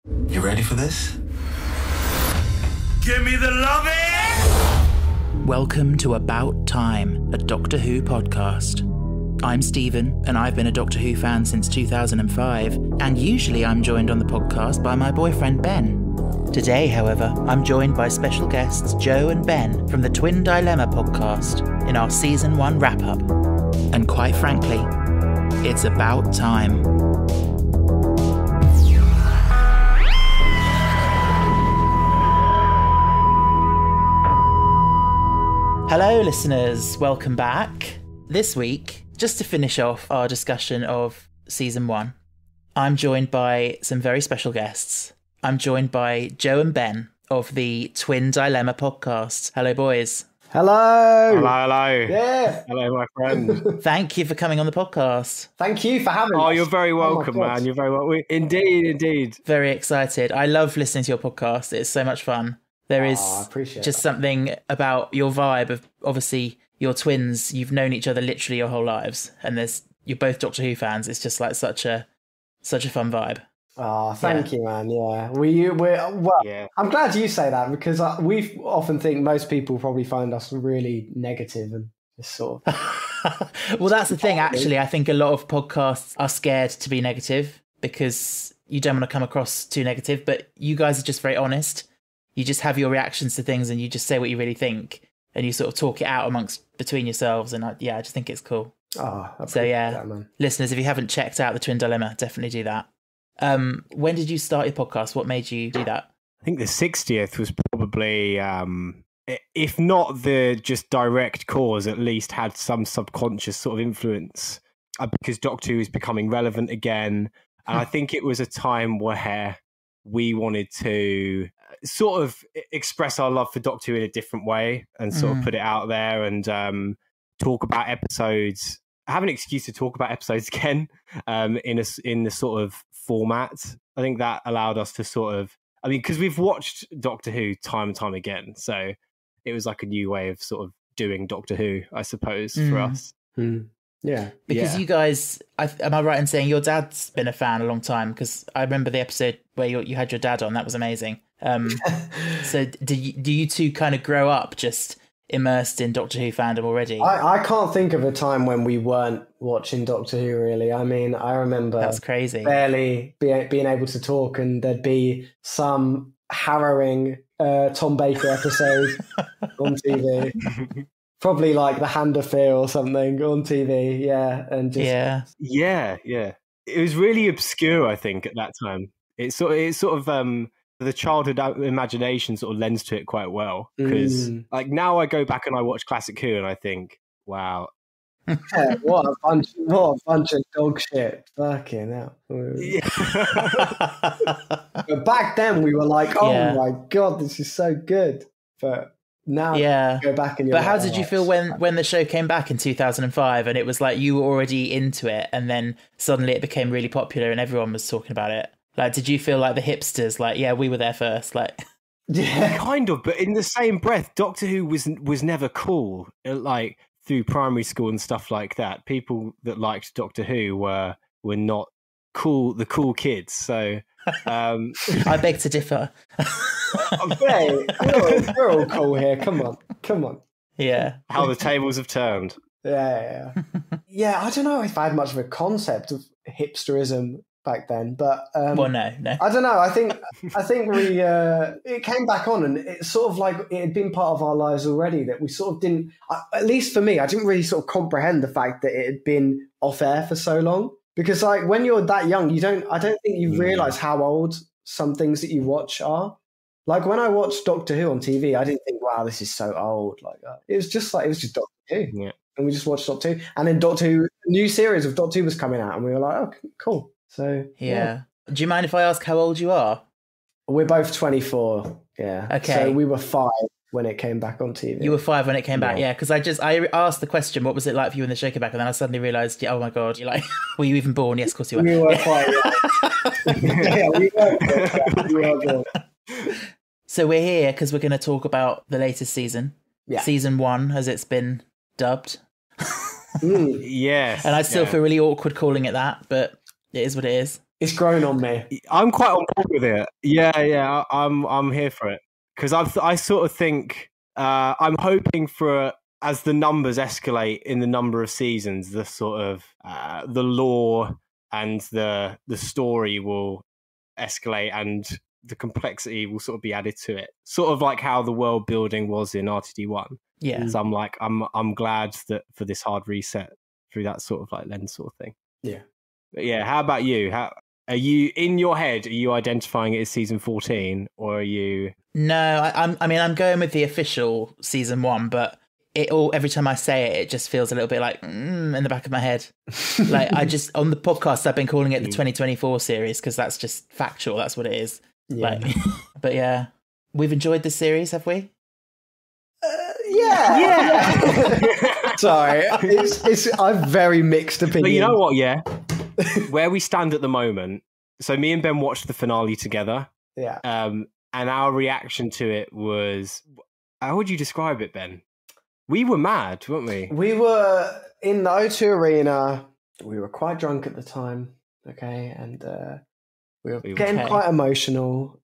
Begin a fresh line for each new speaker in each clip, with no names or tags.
You ready for this?
Give me the loving!
Welcome to About Time, a Doctor Who podcast. I'm Stephen, and I've been a Doctor Who fan since 2005, and usually I'm joined on the podcast by my boyfriend Ben. Today, however, I'm joined by special guests Joe and Ben from the Twin Dilemma podcast in our Season 1 wrap-up. And quite frankly, it's about time. Hello listeners, welcome back. This week, just to finish off our discussion of Season 1, I'm joined by some very special guests. I'm joined by Joe and Ben of the Twin Dilemma podcast. Hello boys.
Hello.
Hello.
Yeah.
Hello, my friend.
Thank you for coming on the podcast.
Thank you for having us.
Oh, you're very welcome, man. You're very welcome. Indeed.
Very excited. I love listening to your podcast. It's so much fun. There is just something about your vibe of, obviously, you're twins. You've known each other literally your whole lives. And you're both Doctor Who fans. It's just like such a fun vibe.
Oh, thank you, man. Yeah. I'm glad you say that because we often think most people probably find us really negative and just sort of.
Well, that's the thing, actually. I think a lot of podcasts are scared to be negative because you don't want to come across too negative, but you guys are just very honest. You just have your reactions to things and you just say what you really think and you sort of talk it out between yourselves. And I just think it's cool.
Oh,
so yeah, listeners, if you haven't checked out the Twin Dilemma, definitely do that. When did you start your podcast? What made you do that?
I think the 60th was probably, if not the just direct cause, at least had some subconscious sort of influence because Doctor Who is becoming relevant again. And I think it was a time where we wanted to sort of express our love for Doctor Who in a different way and sort of put it out there and talk about episodes. Have an excuse to talk about episodes again in the sort of format. I think that allowed us to sort of, because we've watched Doctor Who time and time again, so it was like a new way of sort of doing Doctor Who, I suppose, for us.
Yeah,
because you guys, am I right in saying your dad's been a fan a long time? Because I remember the episode where you had your dad on. That was amazing. So do you two kind of grow up just immersed in Doctor Who fandom already?
I can't think of a time when we weren't watching Doctor Who, really. I mean, I remember
that's crazy.
Barely being able to talk and there'd be some harrowing Tom Baker episode on TV. Probably like The Hand of Fear or something on TV, yeah. And just
Yeah. It was really obscure, I think, at that time. It's sort of the childhood imagination sort of lends to it quite well because like now I go back and I watch Classic Who and I think, wow,
yeah, what a bunch of dog shit. Fucking hell. Yeah. But back then we were like, oh my god, this is so good. But now you go back and you're
how did you feel when the show came back in 2005 and it was like you were already into it and then suddenly it became really popular and everyone was talking about it? Like, did you feel like the hipsters? Like, yeah, we were there first. Like,
yeah,
kind of. But in the same breath, Doctor Who was never cool. Like through primary school and stuff like that, people that liked Doctor Who were not cool. The cool kids. So
I beg to differ.
Hey, we're all cool here. Come on.
Yeah.
How the tables have turned.
Yeah. Yeah, I don't know if I had much of a concept of hipsterism back then, but
well, no,
I don't know. I think we it came back on, and it's sort of like it had been part of our lives already. That we sort of didn't, at least for me, I didn't really sort of comprehend the fact that it had been off air for so long. Because like when you're that young, I don't think you realize how old some things that you watch are. Like when I watched Doctor Who on TV, I didn't think, wow, this is so old. Like it was just Doctor Who, and we just watched Doctor Who, and then Doctor Who, a new series of Doctor Who was coming out, and we were like, oh, cool. So
yeah. Do you mind if I ask how old you are?
We're both 24. Yeah.
Okay.
So we were 5 when it came back on TV.
You were 5 when it came back, yeah. Because I asked the question, what was it like for you when the show came back? And then I suddenly realised, oh my god, you're like, were you even born? Yes, of course you were.
We were 5. Yeah, we were born.
So we're here because we're going to talk about the latest season. Yeah. Season 1, as it's been dubbed.
Yes.
And I still feel really awkward calling it that, but it is what it is.
It's grown on me.
I'm quite on board with it. Yeah, I'm here for it because I sort of think I'm hoping for as the numbers escalate in the number of seasons, the sort of the lore and the story will escalate and the complexity will sort of be added to it. Sort of like how the world building was in RTD1.
Yeah.
So I'm glad that for this hard reset through that sort of like lens sort of thing.
Yeah.
But yeah, how about you? How are you in your head? Are you identifying it as season 14 or are you?
No, I'm going with the official season 1, but every time I say it, it just feels a little bit like in the back of my head. Like I just on the podcast, I've been calling it the 2024 series because that's just factual. That's what it is.
Yeah.
But yeah, we've enjoyed this series, have we?
Yeah. Sorry, it's I've very mixed opinions.
But you know what? Yeah, where we stand at the moment. So me and Ben watched the finale together.
Yeah.
And our reaction to it was, how would you describe it, Ben? We were mad, weren't we?
We were in the O2 Arena. We were quite drunk at the time, okay? And we were getting quite emotional.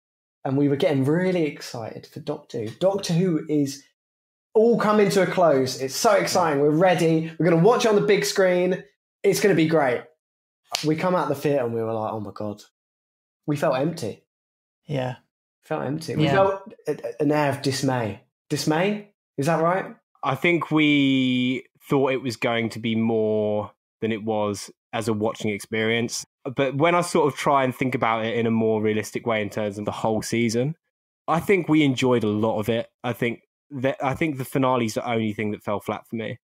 And we were getting really excited for Doctor Who. Doctor Who is all coming to a close. It's so exciting. We're ready. We're going to watch it on the big screen. It's going to be great. We come out of the theatre and we were like, oh my God. We felt empty.
Yeah.
Felt empty. We felt an air of dismay. Dismay? Is that right?
I think we thought it was going to be more than it was as a watching experience. But when I sort of try and think about it in a more realistic way in terms of the whole season, I think we enjoyed a lot of it. I think the finale's the only thing that fell flat for me.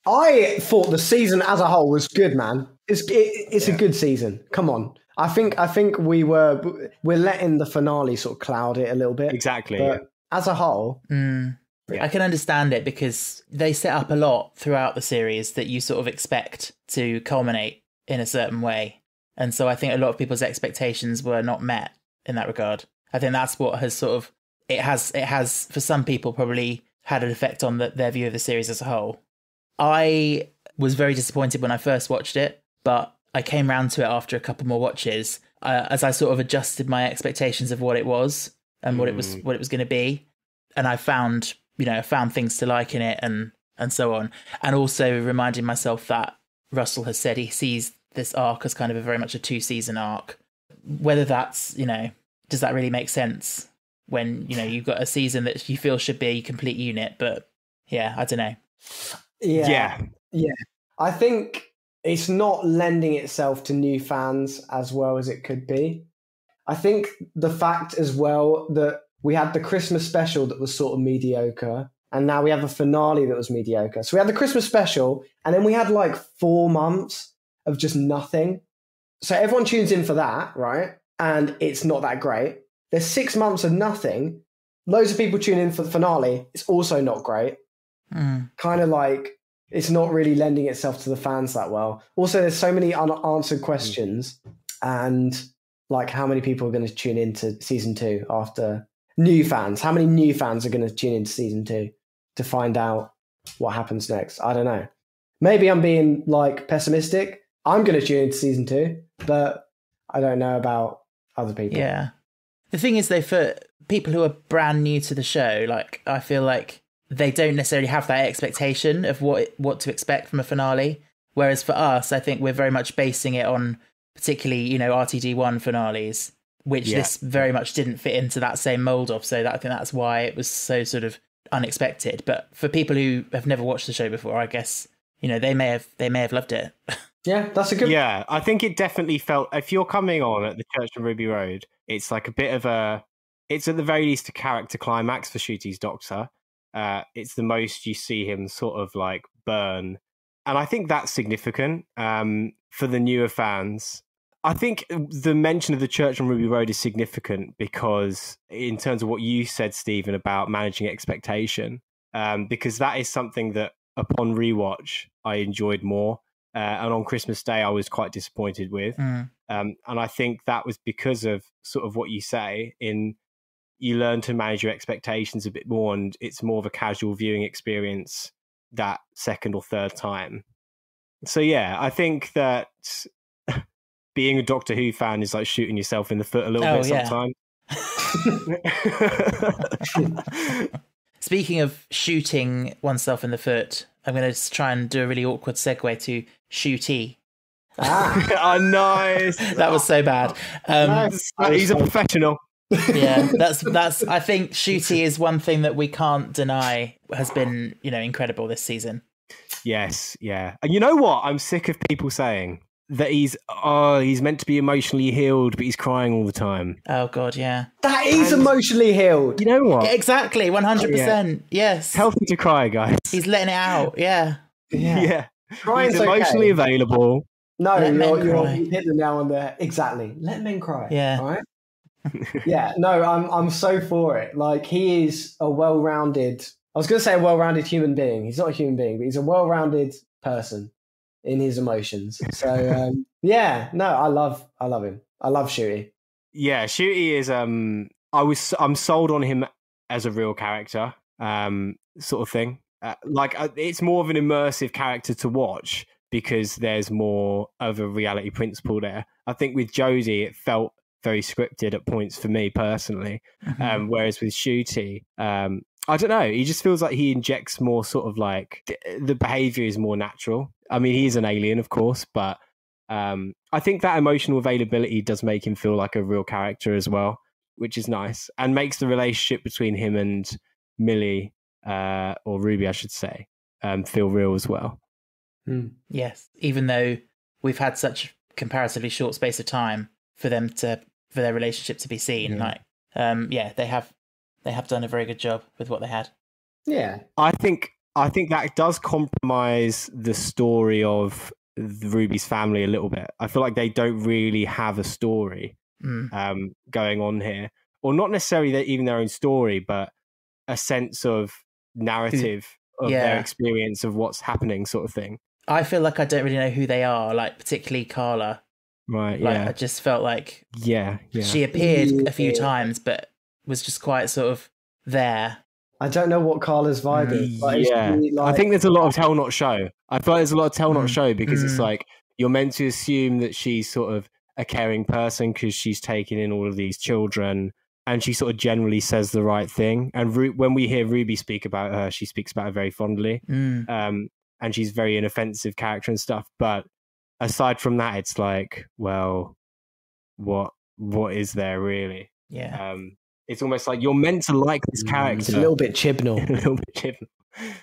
I thought the season as a whole was good, man. It's a good season. Come on. I think we're letting the finale sort of cloud it a little bit.
Exactly.
But as a whole,
I can understand it because they set up a lot throughout the series that you sort of expect to culminate in a certain way. And so I think a lot of people's expectations were not met in that regard. I think that's what has sort of, it has for some people probably had an effect on their view of the series as a whole. I was very disappointed when I first watched it, but I came round to it after a couple more watches as I sort of adjusted my expectations of what it was and what it was going to be. And I found things to like in it and so on. And also reminding myself that Russell has said he sees this arc as kind of a very much a 2-season arc. Whether that's, does that really make sense when, you've got a season that you feel should be a complete unit? But yeah, I don't know.
Yeah. I think it's not lending itself to new fans as well as it could be. I think the fact as well that we had the Christmas special that was sort of mediocre, and now we have a finale that was mediocre. So we had the Christmas special, and then we had like 4 months of just nothing. So everyone tunes in for that, right? And it's not that great. There's 6 months of nothing. Loads of people tune in for the finale. It's also not great. Kind of like it's not really lending itself to the fans that well. Also, there's so many unanswered questions, and like how many people are going to tune into season 2 after new fans? How many new fans are going to tune into season 2 to find out what happens next? I don't know. Maybe I'm being like pessimistic. I'm going to tune into season 2, but I don't know about other people.
Yeah. The thing is though, for people who are brand new to the show, like I feel like they don't necessarily have that expectation of what to expect from a finale. Whereas for us, I think we're very much basing it on particularly, RTD1 finales, which this very much didn't fit into that same mold of. So I think that's why it was so sort of unexpected. But for people who have never watched the show before, I guess, they may have loved it.
Yeah, that's a good...
Yeah, I think it definitely felt, if you're coming on at the Church on Ruby Road, it's like a bit of it's at the very least a character climax for Ncuti's Doctor. It's the most you see him sort of like burn. And I think that's significant for the newer fans. I think the mention of the Church on Ruby Road is significant because in terms of what you said, Stephen, about managing expectation, because that is something that upon rewatch, I enjoyed more. And on Christmas Day, I was quite disappointed with. And I think that was because of sort of what you say you learn to manage your expectations a bit more, and it's more of a casual viewing experience that second or third time. So yeah, I think that being a Doctor Who fan is like shooting yourself in the foot a little bit sometimes.
Speaking of shooting oneself in the foot, I'm going to try and do a really awkward segue to shooty.
Oh, nice.
That was so bad.
He's a professional.
Yeah, that's. I think shooty is one thing that we can't deny has been, incredible this season.
Yes, yeah. And you know what? I'm sick of people saying that he's meant to be emotionally healed, but he's crying all the time.
Oh God, yeah.
That is emotionally healed.
You know what?
Yeah, exactly, 100%. Yes.
Healthy to cry, guys.
He's letting it out. Yeah.
Yeah.
Crying's
he's emotionally available.
No, you hit the nail on there. Exactly. Let men cry.
Yeah.
All right. Yeah. No, I'm so for it. Like, he is a well-rounded. I was going to say a well-rounded human being. He's not a human being, but he's a well-rounded person in his emotions. So I love him. I love Shooty.
Yeah, Shooty is I'm sold on him as a real character, sort of thing. It's more of an immersive character to watch because there's more of a reality principle there. I think with Jodie it felt very scripted at points for me personally, whereas with Shooty, I don't know, he just feels like he injects more sort of like the behavior is more natural. I mean, he's an alien, of course, but I think that emotional availability does make him feel like a real character as well, which is nice and makes the relationship between him and Millie, or Ruby, I should say, feel real as well.
Yes, even though we've had such comparatively short space of time for their relationship to be seen, they have done a very good job with what they had.
Yeah,
I think that does compromise the story of Ruby's family a little bit. I feel like they don't really have a story going on here, or not necessarily even their own story, but a sense of narrative of their experience of what's happening, sort of thing.
I feel like I don't really know who they are, like particularly Carla.
Right.
Like,
yeah.
I just felt like
she
appeared a few times, but was just quite sort of there.
I don't know what Carla's vibe is.
I think there's a lot of tell not show. I feel like there's a lot of tell not show because it's like you're meant to assume that she's sort of a caring person because she's taking in all of these children and she sort of generally says the right thing. And when we hear Ruby speak about her, she speaks about her very fondly. And she's very inoffensive character and stuff. But aside from that, it's like, well, what is there really?
Yeah.
It's almost like you're meant to like this character.
It's a little bit Chibnall.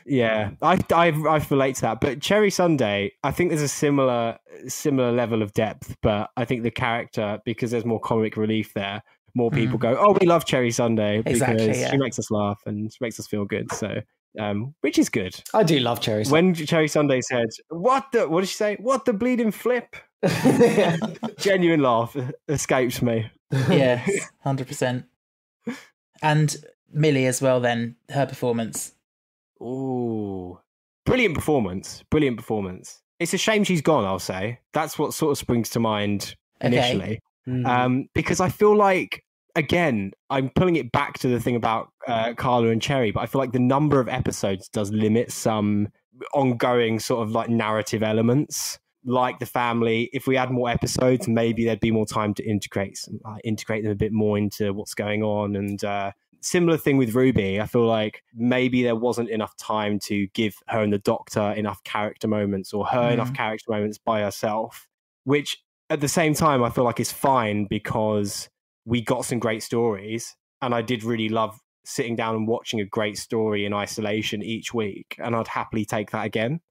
Yeah, I relate to that. But Cherry Sunday, I think there's a similar level of depth. But I think the character, because there's more comic relief there, more people go, oh, we love Cherry Sunday because she makes us laugh and she makes us feel good. So, which is good.
I do love Cherry Sunday.
When Cherry Sunday said, what did she say? What the bleeding flip? Genuine laugh escapes me.
Yes, 100%. And Millie as well, then, her performance.
Ooh. Brilliant performance. It's a shame she's gone, I'll say. That's what sort of springs to mind initially. Because I feel like, again, I'm pulling it back to the thing about Carla and Cherry, but I feel like the number of episodes does limit some ongoing sort of like narrative elements. Like the family, if we had more episodes, maybe there'd be more time to integrate them a bit more into what's going on. And similar thing with Ruby, I feel like maybe there wasn't enough time to give her and the Doctor enough character moments, or her enough character moments by herself, which at the same time I feel like is fine because we got some great stories, and I did really love sitting down and watching a great story in isolation each week, and I'd happily take that again.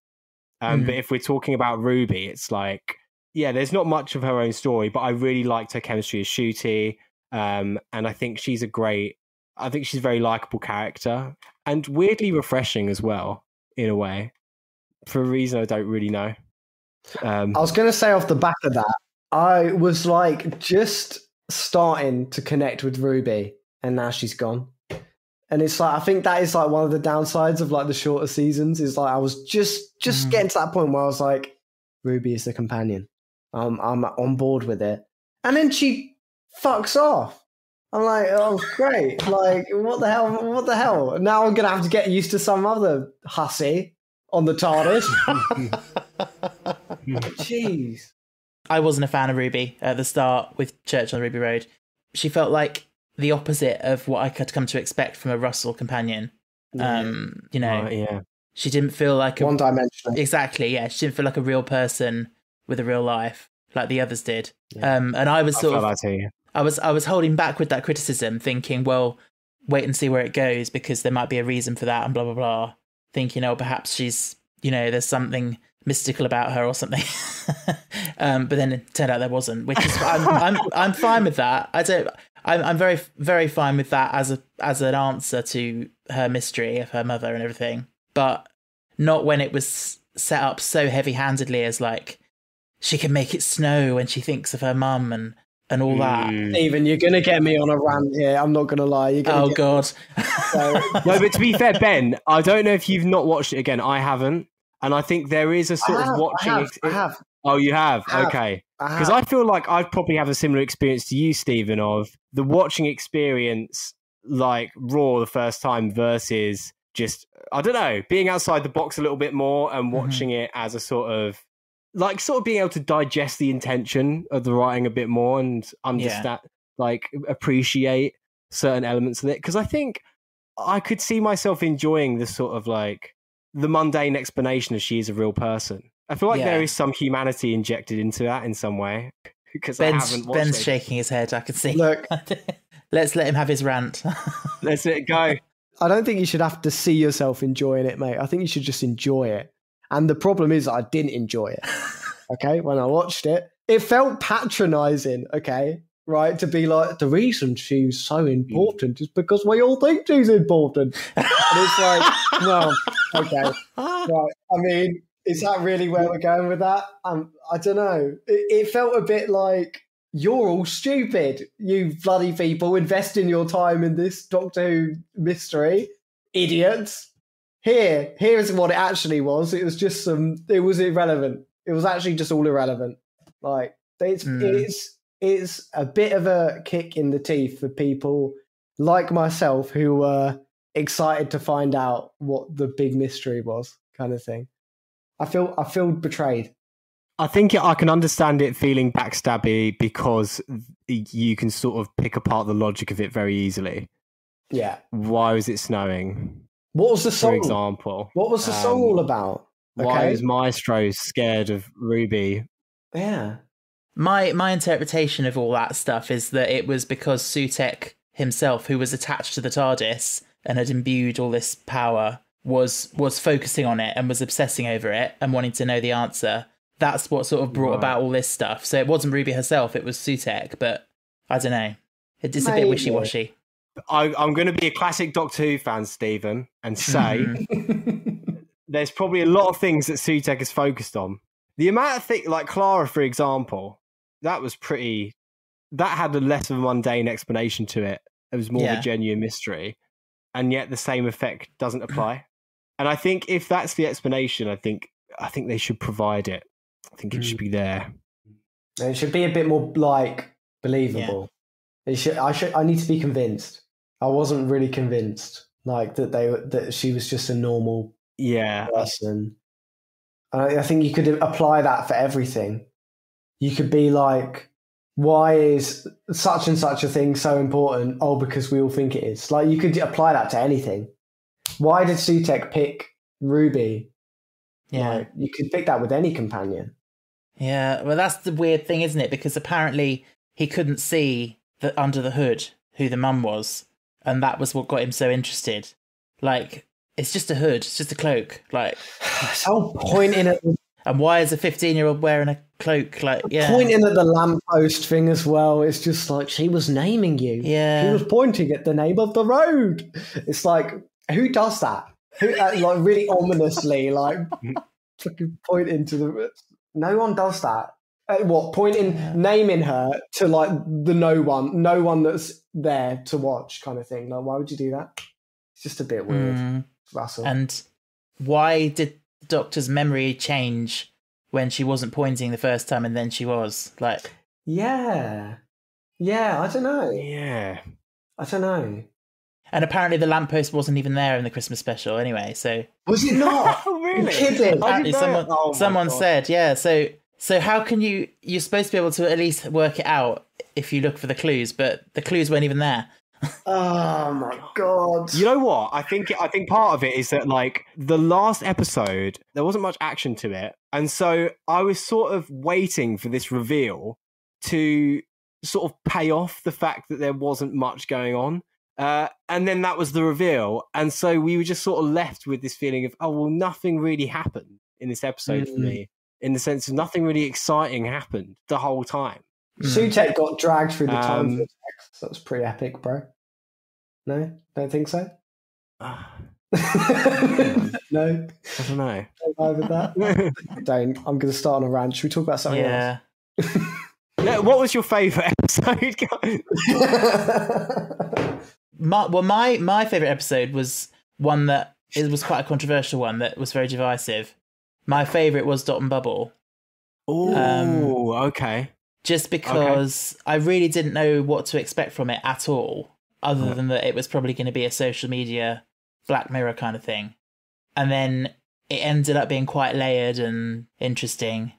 But if we're talking about Ruby, it's like, there's not much of her own story, but I really liked her chemistry as Shooty. And I think she's a very likable character and weirdly refreshing as well, in a way, for a reason I don't really know. I
was going to say off the back of that, I was like just starting to connect with Ruby and now she's gone. And it's like, I think that is like one of the downsides of like the shorter seasons is like, I was just getting to that point where I was like, Ruby is the companion. I'm on board with it. And then she fucks off. I'm like, oh, great. Like, what the hell? Now I'm going to have to get used to some other hussy on the TARDIS. Jeez.
I wasn't a fan of Ruby at the start with Church on the Ruby Road. She felt like the opposite of what I could come to expect from a Russell companion. She didn't feel like
one-dimensional.
Exactly, yeah. She didn't feel like a real person with a real life like the others did. Yeah. And I was I was holding back with that criticism, thinking, well, wait and see where it goes because there might be a reason for that and blah blah blah. Thinking, perhaps she's, there's something mystical about her or something. But then it turned out there wasn't, which is I'm fine with that. I'm very very fine with that as an answer to her mystery of her mother and everything. But not when it was set up so heavy-handedly as like she can make it snow when she thinks of her mum and all that.
Even you're gonna get me on a rant here. I'm not gonna lie.
God.
So...
No, but to be fair, Ben, I don't know if you've not watched it again. I haven't, and I think there is a sort of watching.
I have.
Oh, you have? Okay. Because I feel like I'd probably have a similar experience to you, Stephen, of the watching experience, like Raw the first time versus just, I don't know, being outside the box a little bit more and watching it as a sort of being able to digest the intention of the writing a bit more and understand, appreciate certain elements of it. Because I think I could see myself enjoying the sort of like the mundane explanation of she is a real person. I feel like there is some humanity injected into that in some way. Because
Ben's shaking his head, I can see.
Look,
let's let him have his rant.
Let's let it go.
I don't think you should have to see yourself enjoying it, mate. I think you should just enjoy it. And the problem is I didn't enjoy it. Okay, when I watched it, it felt patronizing, okay? Right, to be like, the reason she's so important is because we all think she's important. And it's like, well, okay. Right, I mean, is that really where we're going with that? I don't know. It felt a bit like, you're all stupid, you bloody people investing your time in this Doctor Who mystery. Idiots. Here's what it actually was. It was just it was irrelevant. It was actually just all irrelevant. Like, it's a bit of a kick in the teeth for people like myself who were excited to find out what the big mystery was, kind of thing. I feel betrayed.
I think I can understand it feeling backstabby because you can sort of pick apart the logic of it very easily.
Yeah.
Why was it snowing?
What was the song?
For example.
What was the song all about? Okay.
Why was Maestro scared of Ruby?
Yeah.
My interpretation of all that stuff is that it was because Sutek himself, who was attached to the TARDIS and had imbued all this power, was focusing on it and was obsessing over it and wanting to know the answer. That's what sort of brought about all this stuff. So it wasn't Ruby herself, it was Sutek, but I don't know. It's a bit wishy-washy.
I'm going to be a classic Doctor Who fan, Stephen, and say there's probably a lot of things that Sutek has focused on. The amount of things, like Clara, for example, that had a less of a mundane explanation to it. It was more of a genuine mystery, and yet the same effect doesn't apply. And I think if that's the explanation, I think they should provide it. I think it should be there.
It should be a bit more like believable. Yeah. I need to be convinced. I wasn't really convinced, like that she was just a normal person. I think you could apply that for everything. You could be like, why is such and such a thing so important? Oh, because we all think it is. Like, you could apply that to anything. Why did Sutek pick Ruby? Yeah. Like, you could pick that with any companion.
Yeah, well, that's the weird thing, isn't it? Because apparently he couldn't see under the hood who the mum was, and that was what got him so interested. Like, it's just a hood, it's just a cloak. Like,
so pointing at
and why is a 15-year-old wearing a cloak? Like,
pointing at the lamppost thing as well. It's just like, she was naming you.
Yeah,
she was pointing at the name of the road. It's like, who does that? Who like really ominously like fucking pointing to the? No one does that. Naming her to like the no one that's there to watch kind of thing. Like, why would you do that? It's just a bit weird, Russell.
And why did the Doctor's memory change when she wasn't pointing the first time and then she was? Like,
yeah, I don't know.
Yeah,
I don't know.
And apparently the lamppost wasn't even there in the Christmas special anyway. So
was it not?
Really?
You're kidding?
Apparently someone said, yeah. So So how can you're supposed to be able to at least work it out if you look for the clues, but the clues weren't even there.
Oh my God.
You know what? I think part of it is that, like, the last episode, there wasn't much action to it. And so I was sort of waiting for this reveal to sort of pay off the fact that there wasn't much going on. And then that was the reveal. And so we were just sort of left with this feeling of, oh, well, nothing really happened in this episode for me, in the sense of nothing really exciting happened the whole time.
Sutek got dragged through the time vortex. That was pretty epic, bro. No? Don't think so? No?
I don't know.
Don't lie with that? Don't. I'm going to start on a rant. Should we talk about something else?
No, what was your favourite episode?
My favourite episode was one that it was quite a controversial one that was very divisive. My favourite was Dot and Bubble.
Oh, okay.
Just because I really didn't know what to expect from it at all, other than that it was probably going to be a social media Black Mirror kind of thing. And then it ended up being quite layered and interesting.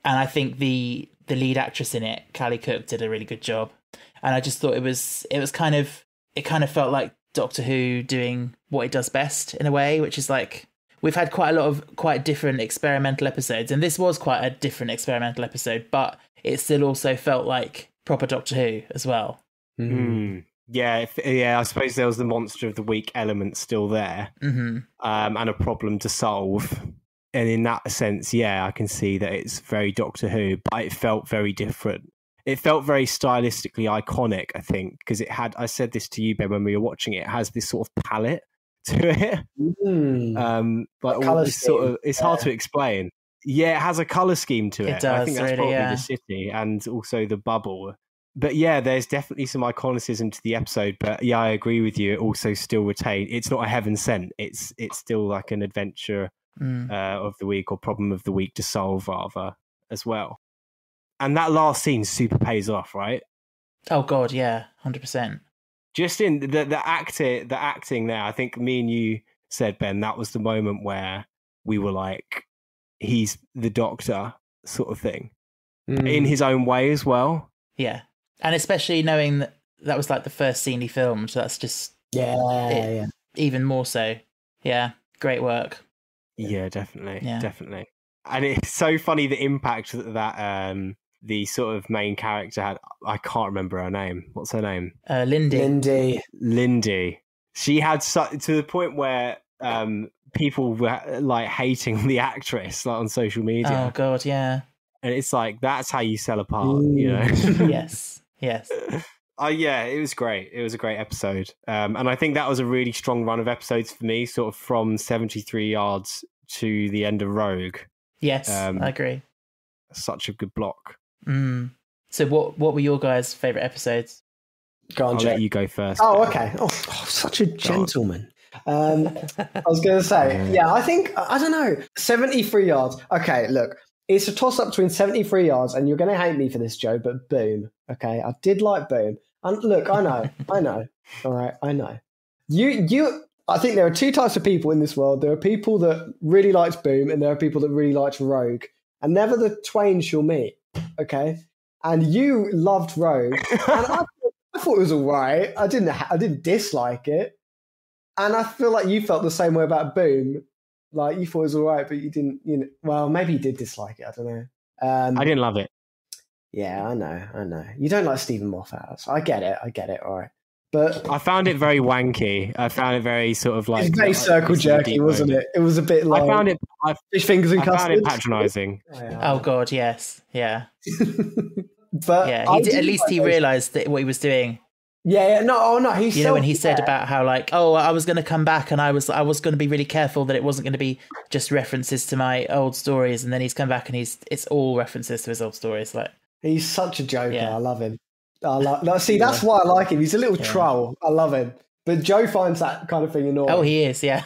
And I think the lead actress in it, Callie Cook, did a really good job. And I just thought it kind of felt like Doctor Who doing what it does best in a way, which is like, we've had quite a lot of quite different experimental episodes, and this was quite a different experimental episode, but it still also felt like proper Doctor Who as well.
Mm. Yeah, I suppose there was the monster of the week element still there, and a problem to solve. And in that sense, yeah, I can see that it's very Doctor Who, but it felt very different. It felt very stylistically iconic, I think, because it had, I said this to you, Ben, when we were watching it, it has this sort of palette to it. But all this sort of, it's hard to explain. Yeah, it has a colour scheme to it.
It does,
I think that's
really,
probably
yeah.
the city and also the bubble. But yeah, there's definitely some iconicism to the episode. But yeah, I agree with you. It also still retained. It's not a heaven sent. It's still like an adventure of the week, or problem of the week to solve, rather, as well. And that last scene super pays off, right?
Oh God, yeah, 100%.
Just in the acting there, I think me and you said, Ben, that was the moment where we were like, he's the Doctor sort of thing, in his own way as well.
Yeah, and especially knowing that was like the first scene he filmed, so that's just even more so. Yeah, great work.
Yeah, definitely. And it's so funny the impact that the sort of main character had. I can't remember her name. What's her name? Lindy. She had to the point where people were like hating the actress, like, on social media.
Oh God, yeah.
And it's like, that's how you sell a part, you know?
Yes.
Yeah, it was great. It was a great episode. And I think that was a really strong run of episodes for me, sort of from 73 yards to the end of Rogue.
Yes, I agree.
Such a good block.
So what were your guys' favourite episodes?
Go on,
I'll let you go first.
Oh, okay. Oh, such a gentleman. I was going to say, yeah, I think, I don't know, 73 yards. Okay, look, it's a toss-up between 73 yards, and you're going to hate me for this, Joe, but Boom, okay? I did like Boom. And look, I know. All right, I know. I think there are two types of people in this world. There are people that really liked Boom, and there are people that really liked Rogue. And never the twain shall meet, okay? And you loved Rogue, and I thought it was all right. I didn't dislike it. And I feel like you felt the same way about Boom. Like, you thought it was all right, but you didn't, well, maybe you did dislike it. I don't know.
I didn't love it.
Yeah, I know. You don't like Stephen Moffat. So I get it. All right. But
I found it very wanky. I found it very sort of like...
It's very circle jerky, wasn't it? It was a bit like... fish fingers and custard.
I found it patronising.
Oh God, yes. Yeah.
But
yeah, at least he realised that what he was doing.
Yeah, no, he's
when he said about how, like, oh, I was going to come back and I was going to be really careful that it wasn't going to be just references to my old stories, and then he's come back and it's all references to his old stories. Like,
he's such a joker. Yeah. I love him. That's why I like him. He's a little troll. I love him. But Joe finds that kind of thing annoying.
Oh, he is. Yeah.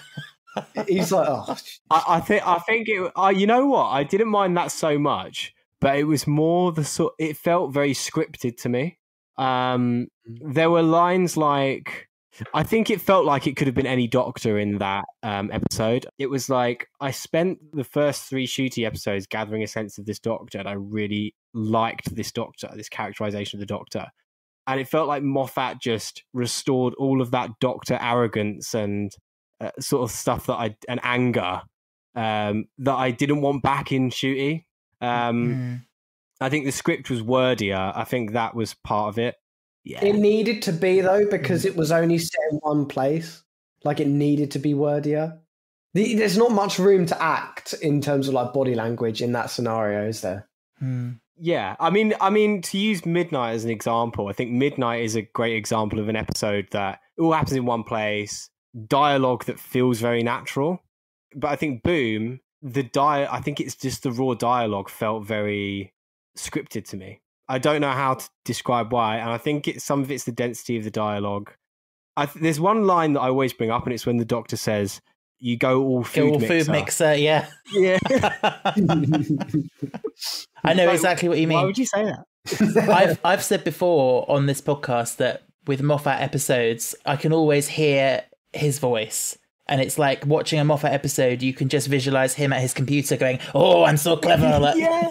He's like, oh.
I think it. You know what? I didn't mind that so much, but it was more it felt very scripted to me. There were lines like, I think it felt like it could have been any Doctor in that episode. It was like I spent the first 3 Shooty episodes gathering a sense of this Doctor, and I really liked this Doctor, this characterization of the Doctor. And it felt like Moffat just restored all of that Doctor arrogance and sort of stuff and anger that I didn't want back in Shooty. I think the script was wordier. I think that was part of it. Yeah.
It needed to be, though, because it was only set in one place. Like, it needed to be wordier. There's not much room to act in terms of like body language in that scenario, is there?
Yeah, I mean, to use Midnight as an example, I think Midnight is a great example of an episode that it all happens in one place, dialogue that feels very natural. But I think Boom, I think it's just the raw dialogue felt very scripted to me. I don't know how to describe why, and I think some of it's the density of the dialogue. There's one line that I always bring up, and it's when the Doctor says, "You go all food mixer."
Yeah.
Yeah.
I know exactly what you mean.
Why would you say that?
I've said before on this podcast that with Moffat episodes, I can always hear his voice. And it's like watching a Moffat episode, you can just visualize him at his computer going, "Oh, I'm so clever." Like,
yeah.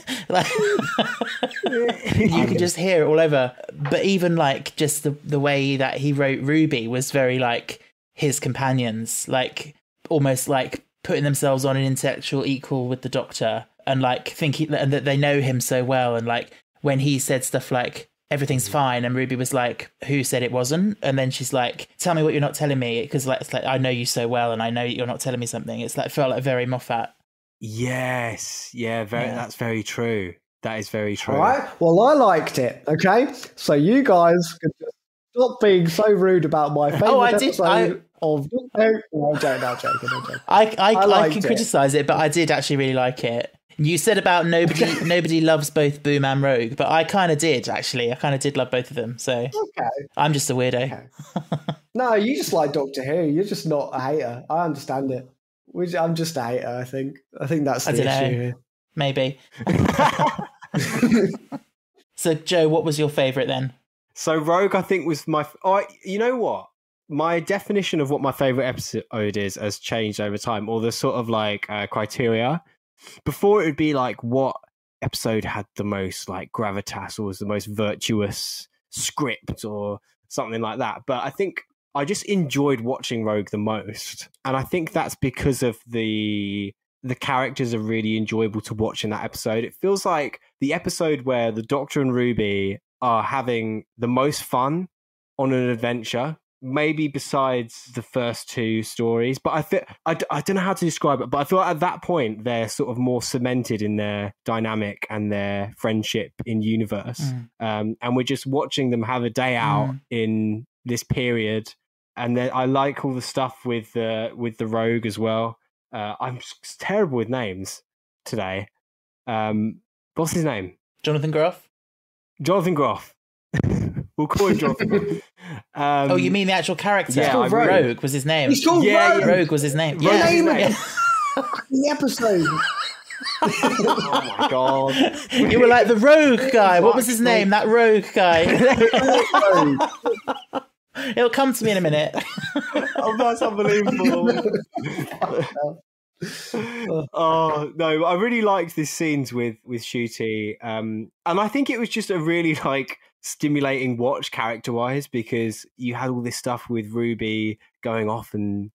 You can just hear it all over. But even like just the way that he wrote Ruby was very like his companions, like almost like putting themselves on an intellectual equal with the Doctor and like thinking that they know him so well. And like when he said stuff like, "Everything's fine," and Ruby was like, "Who said it wasn't?" And then she's like, "Tell me what you're not telling me," because like it's like, I know you so well and I know you're not telling me something. It's like, it felt like very Moffat.
Yes, yeah, that's very true. That is very true.
All right, well, I liked it. Okay, so you guys could just stop being so rude about my favourite episode of. No, I'm joking.
I can criticise it, but I did actually really like it. You said about nobody loves both Boom and Rogue, but I kind of did, actually. I kind of did love both of them, so okay. I'm just a weirdo.
Okay. No, you just like Doctor Who. You're just not a hater. I understand it. I'm just a hater, I think. I think that's the issue here.
Maybe. So, Joe, what was your favourite then?
So, Rogue, I think, was my... you know what? My definition of what my favourite episode is has changed over time, or the sort of like criteria. Before it would be like what episode had the most like gravitas or was the most virtuous script or something like that. But I think I just enjoyed watching Rogue the most. And I think that's because of the characters are really enjoyable to watch in that episode. It feels like the episode where the Doctor and Ruby are having the most fun on an adventure, maybe besides the first 2 stories. But I don't know how to describe it, but I feel like at that point they're sort of more cemented in their dynamic and their friendship in universe. And we're just watching them have a day out in this period. And then I like all the stuff with the Rogue as well. I'm terrible with names today. What's his name?
Jonathan Groff.
We'll call him Jonathan Groff.
Oh, you mean the actual character?
Yeah,
Rogue was his name.
He's called Rogue.
Rogue was his name.
Yeah,
yeah.
The episode.
Oh my god!
You were like the Rogue guy. What was his name? That Rogue guy. It'll come to me in a minute.
Oh, that's unbelievable. Oh no, I really liked these scenes with Shooty, and I think it was just a really like stimulating watch character wise, because you had all this stuff with Ruby going off, and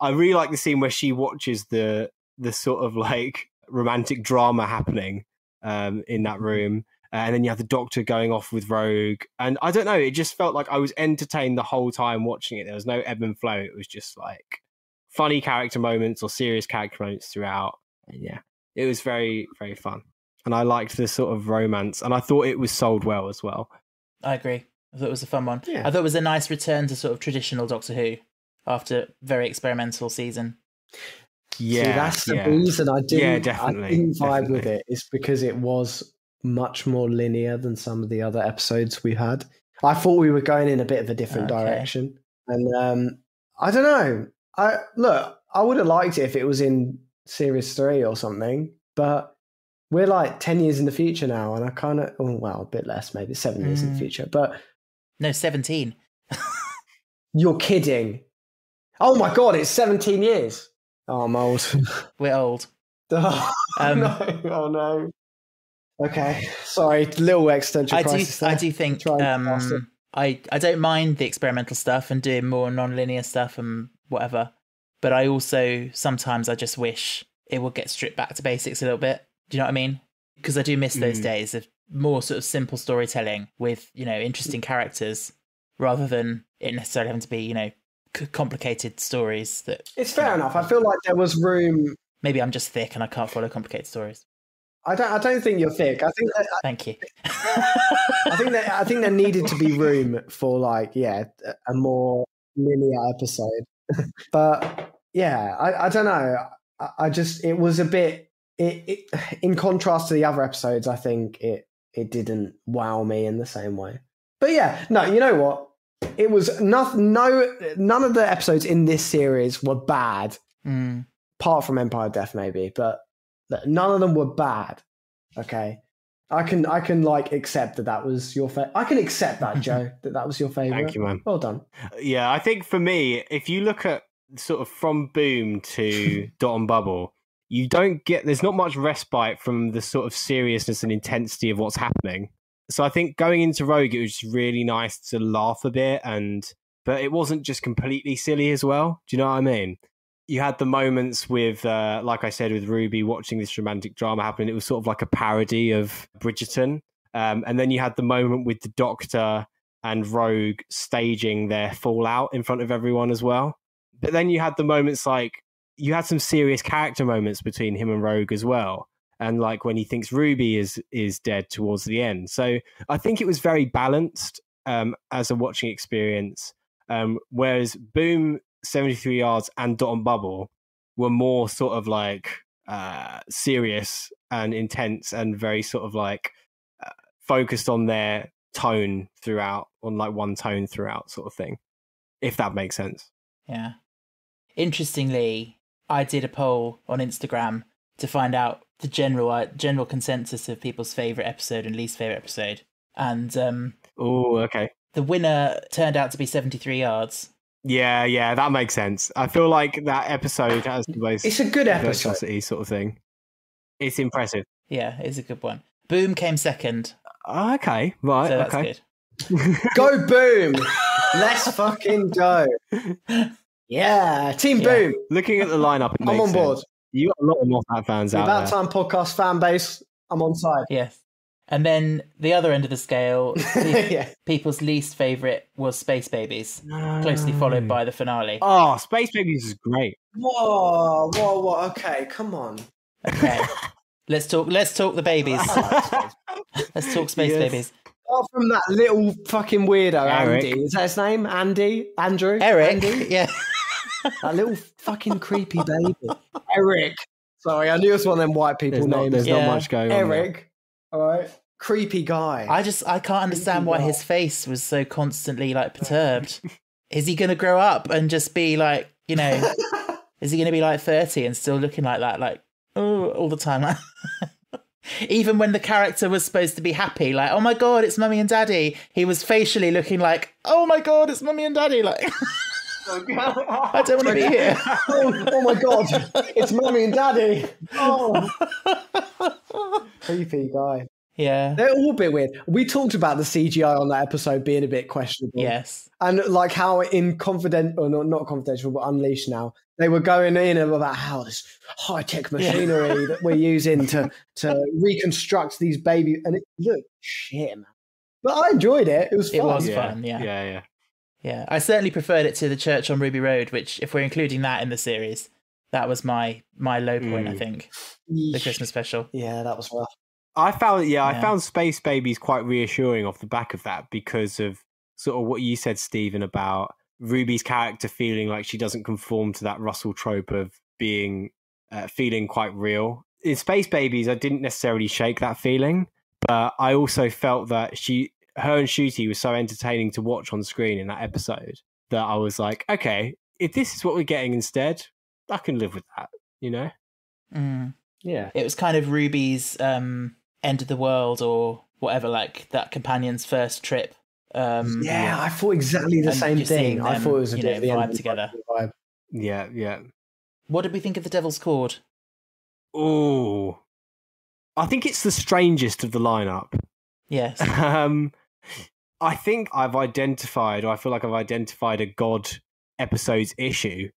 I really like the scene where she watches the sort of like romantic drama happening in that room. And then you have the Doctor going off with Rogue. And I don't know, it just felt like I was entertained the whole time watching it. There was no ebb and flow. It was just like funny character moments or serious character moments throughout. And yeah, it was very, very fun. And I liked the sort of romance. And I thought it was sold well as well.
I agree. I thought it was a fun one.
Yeah.
I thought it was a nice return to sort of traditional Doctor Who after a very experimental season.
Yeah,
see, that's the reason I didn't vibe with it. It's because it was much more linear than some of the other episodes we had. I thought we were going in a bit of a different direction, and I don't know. I would have liked it if it was in series 3 or something, but we're like 10 years in the future now, and I kind of a bit less, maybe 7 years in the future, but
no, 17.
You're kidding. Oh my God, it's 17 years. Oh, I'm old.
We're old.
No. Oh no. Okay, sorry, little existential crisis there.
I do think I don't mind the experimental stuff and doing more non-linear stuff and whatever, but I also sometimes I just wish it would get stripped back to basics a little bit. Do you know what I mean? Because I do miss those days of more sort of simple storytelling with, you know, interesting characters rather than it necessarily having to be, you know, complicated stories. That
it's fair enough. I feel like there was room.
Maybe I'm just thick and I can't follow complicated stories.
I don't think you're thick. I think
Thank you.
I think there needed to be room for like a more linear episode. But yeah, I don't know. I just it was a bit in contrast to the other episodes. I think it didn't wow me in the same way. But yeah, no, you know what? It was none of the episodes in this series were bad. Apart from Empire of Death, maybe, but none of them were bad. Okay, I can like accept that was your favorite. I can accept that, Joe, that was your favorite.
Thank you, man.
Well done.
Yeah, I think for me, if you look at sort of from Boom to Dot and Bubble, there's not much respite from the sort of seriousness and intensity of what's happening. So I think going into Rogue, it was just really nice to laugh a bit, but it wasn't just completely silly as well. Do you know what I mean? You had the moments with, like I said, with Ruby watching this romantic drama happen. It was sort of like a parody of Bridgerton. And then you had the moment with the Doctor and Rogue staging their fallout in front of everyone as well. But then you had the moments like, you had some serious character moments between him and Rogue as well. And like when he thinks Ruby is dead towards the end. So I think it was very balanced as a watching experience. Whereas Boom, 73 Yards and Dot and Bubble were more sort of like serious and intense and very sort of like focused on their tone throughout, on like one tone throughout sort of thing, if that makes sense.
Yeah. Interestingly, I did a poll on Instagram to find out the general consensus of people's favourite episode and least favourite episode. And
okay.
The winner turned out to be 73 Yards.
Yeah, that makes sense. I feel like that episode has the most...
It's a good episode.
Sort of thing. It's impressive.
Yeah, it's a good one. Boom came second.
Okay, right.
So that's good.
Go Boom! Let's fucking go. Yeah, Team Boom.
Looking at the lineup, it makes
I'm on board.
Sense. You got a lot of Moffat fans out there.
About Time podcast fan base, I'm on side.
Yes. And then the other end of the scale, people's least favourite was Space Babies, closely followed by the finale.
Oh, Space Babies is great.
Whoa. Okay, come on.
Okay, let's talk the babies. Let's talk Space Babies.
Apart from that little fucking weirdo,
Eric.
Andy. Is that his name? Andrew?
Eric.
Andy?
Yeah.
That little fucking creepy baby. Eric. Sorry, I knew it was one of them white people names.
There's not much going on.
Eric. All right. Creepy guy.
I can't understand why his face was so constantly like perturbed. Is he going to grow up and just be like, you know, is he going to be like 30 and still looking like that? Like, all the time. Even when the character was supposed to be happy, like, oh my God, it's mummy and daddy. He was facially looking like, oh my God, it's mummy and daddy. Like, I don't want to be here.
Oh my God, it's mummy and daddy. Oh. Creepy guy.
Yeah.
They're all a bit weird. We talked about the CGI on that episode being a bit questionable.
Yes.
And like how in not confidential, but Unleashed now, they were going in about how this high-tech machinery that we're using to reconstruct these babies. And it looked shit, man. But I enjoyed it. It was fun.
It was fun, yeah. Yeah, I certainly preferred it to the Church on Ruby Road, which, if we're including that in the series, that was my low point, I think. The Christmas special.
Yeah, that was rough.
I found Space Babies quite reassuring off the back of that because of sort of what you said, Stephen, about Ruby's character feeling like she doesn't conform to that Russell trope of being feeling quite real. In Space Babies, I didn't necessarily shake that feeling, but I also felt that her and Ncuti was so entertaining to watch on screen in that episode that I was like, okay, if this is what we're getting instead, I can live with that, you know?
Mm.
Yeah.
It was kind of Ruby's end of the world or whatever, like that companion's first trip
I thought exactly the same thing. I thought it was a bit of the
vibe together.
Vibe.
Yeah.
What did we think of the Devil's Chord?
Oh, I think it's the strangest of the lineup.
Yes.
I think I feel like I've identified a God episode's issue.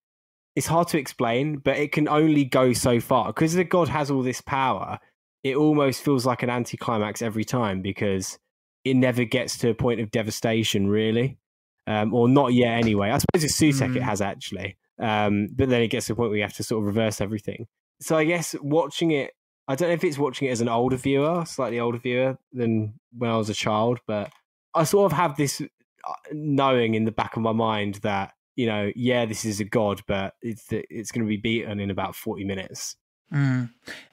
It's hard to explain, but it can only go so far. Because the God has all this power, it almost feels like an anticlimax every time because it never gets to a point of devastation, really. Or not yet anyway. I suppose it's Sutek it has, actually. But then it gets to a point where you have to sort of reverse everything. So I guess watching it, I don't know if it's watching it as an older viewer, slightly older viewer than when I was a child, but I sort of have this knowing in the back of my mind that, this is a God, but it's going to be beaten in about 40 minutes.
No,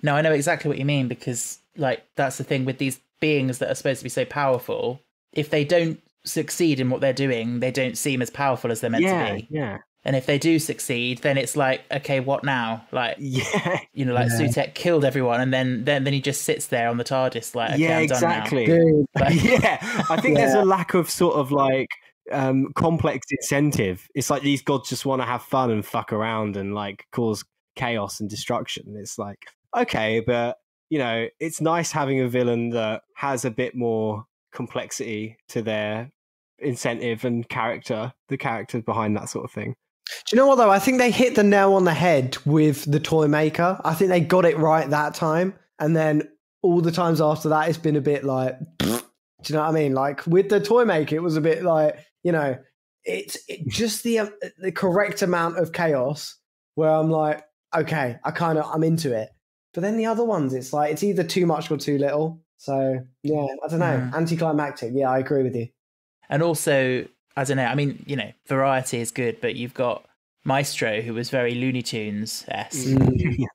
I know exactly what you mean because, that's the thing with these beings that are supposed to be so powerful. If they don't succeed in what they're doing, they don't seem as powerful as they're meant to be.
Yeah.
And if they do succeed, then it's like, okay, what now? Sutek killed everyone, and then he just sits there on the TARDIS, like, okay, I'm
exactly.
done now.
I think there's a lack of sort of complex incentive. It's like these gods just want to have fun and fuck around and cause chaos and destruction. It's like, okay, but it's nice having a villain that has a bit more complexity to their incentive and the characters behind that sort of thing.
Do you know what though? I think they hit the nail on the head with the toy maker. I think they got it right that time, and then all the times after that, it's been a bit like, do you know what I mean? Like with the toy maker, it was a bit like, it's just the correct amount of chaos where I'm like, okay, I'm into it. But then the other ones, it's like it's either too much or too little. So yeah, I don't know. Anticlimactic. Yeah, I agree with you.
And also, I don't know, I mean, variety is good, but you've got Maestro, who was very Looney Tunes-esque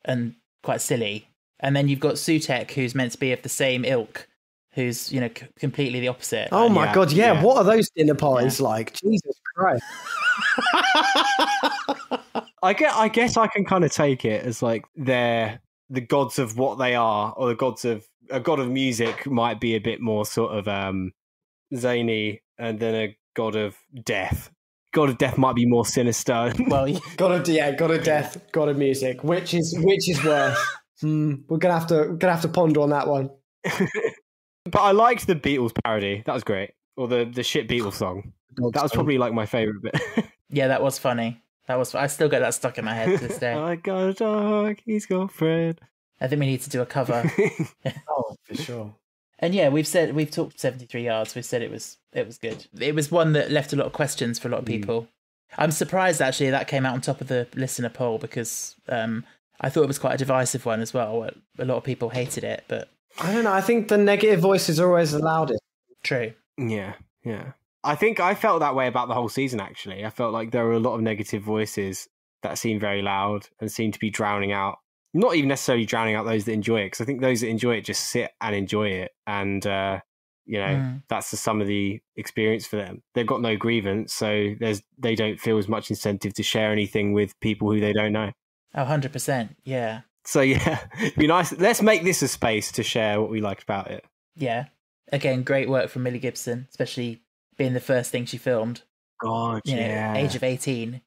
and quite silly. And then you've got Sutek, who's meant to be of the same ilk, who's, completely the opposite.
Oh my God, yeah. What are those dinner parties like? Jesus Christ.
I guess I can kind of take it as they're the gods of what they are, or the gods of... A god of music might be a bit more sort of zany, and then a god of death. God of death might be more sinister.
Well, god of death, god of music. Which is worse? We're gonna have to ponder on that one.
But I liked the Beatles parody. That was great. Or the shit Beatles song. That was probably my favourite bit.
Yeah, that was funny. I still get that stuck in my head to this day.
I got a dog. He's got Fred.
I think we need to do a cover.
Oh, for sure.
And yeah, we've talked 73 yards. We've said it was good. It was one that left a lot of questions for a lot of people. I'm surprised actually that came out on top of the listener poll because I thought it was quite a divisive one as well. A lot of people hated it, but
I don't know. I think the negative voices are always the loudest.
True.
Yeah. I think I felt that way about the whole season. Actually, I felt like there were a lot of negative voices that seemed very loud and seemed to be drowning out. Not even necessarily drowning out those that enjoy it, because I think those that enjoy it just sit and enjoy it. And, that's the sum of the experience for them. They've got no grievance, so they don't feel as much incentive to share anything with people who they don't know.
Oh, 100%, yeah.
So, yeah, it'd be nice. Let's make this a space to share what we liked about it.
Yeah. Again, great work from Millie Gibson, especially being the first thing she filmed.
God, yeah.
Age of 18.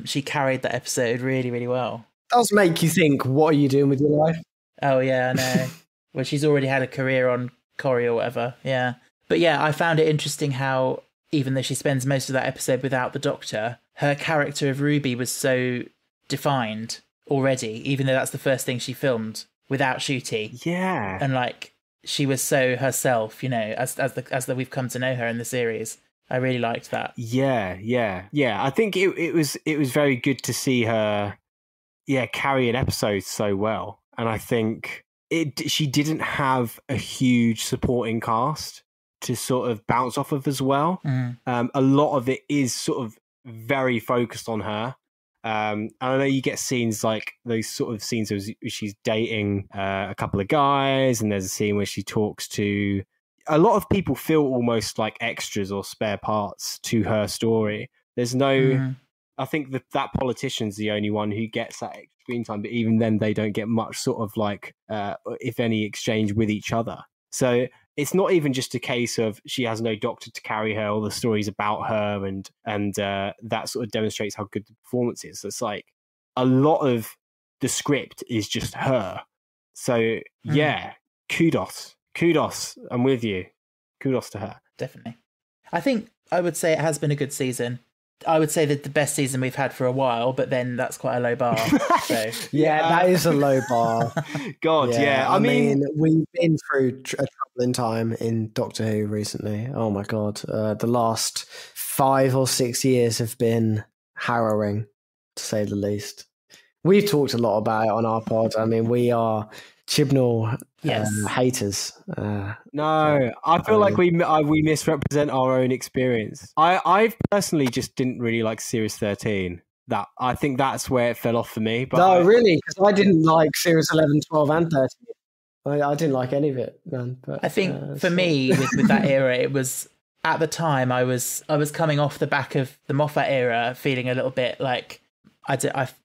She carried that episode really, really well.
Does make you think, what are you doing with your life?
Oh yeah, I know. Well, she's already had a career on Corrie or whatever, yeah. But yeah, I found it interesting how, even though she spends most of that episode without the Doctor, her character of Ruby was so defined already, even though that's the first thing she filmed without Shooty.
Yeah.
And she was so herself, as we've come to know her in the series. I really liked that.
Yeah. I think it was very good to see her carry an episode so well. And I think she didn't have a huge supporting cast to sort of bounce off of as well. A lot of it is sort of very focused on her. And I know you get scenes like those sort of scenes where she's dating a couple of guys, and there's a scene where she talks to... A lot of people feel almost like extras or spare parts to her story. There's no... I think that politician's the only one who gets that screen time, but even then they don't get much sort of if any exchange with each other. So it's not even just a case of she has no doctor to carry her, all the stories about her, and that sort of demonstrates how good the performance is. It's like a lot of the script is just her. So yeah, kudos. I'm with you. Kudos to her.
Definitely. I think I would say it has been a good season. I would say that the best season we've had for a while, but then that's quite a low bar. So.
Yeah, that is a low bar.
God, yeah. I mean,
we've been through a troubling time in Doctor Who recently. Oh my God. The last 5 or 6 years have been harrowing, to say the least. We've talked a lot about it on our pod. I mean, we are Chibnall haters.
No, I feel like we misrepresent our own experience. I personally just didn't really like Series 13. That I think that's where it fell off for me. But
no, really, because I didn't like Series 11, 12 and 13. I didn't like any of it, man. But
I think for me, with that era, it was at the time I was coming off the back of the Moffat era, feeling a little bit like I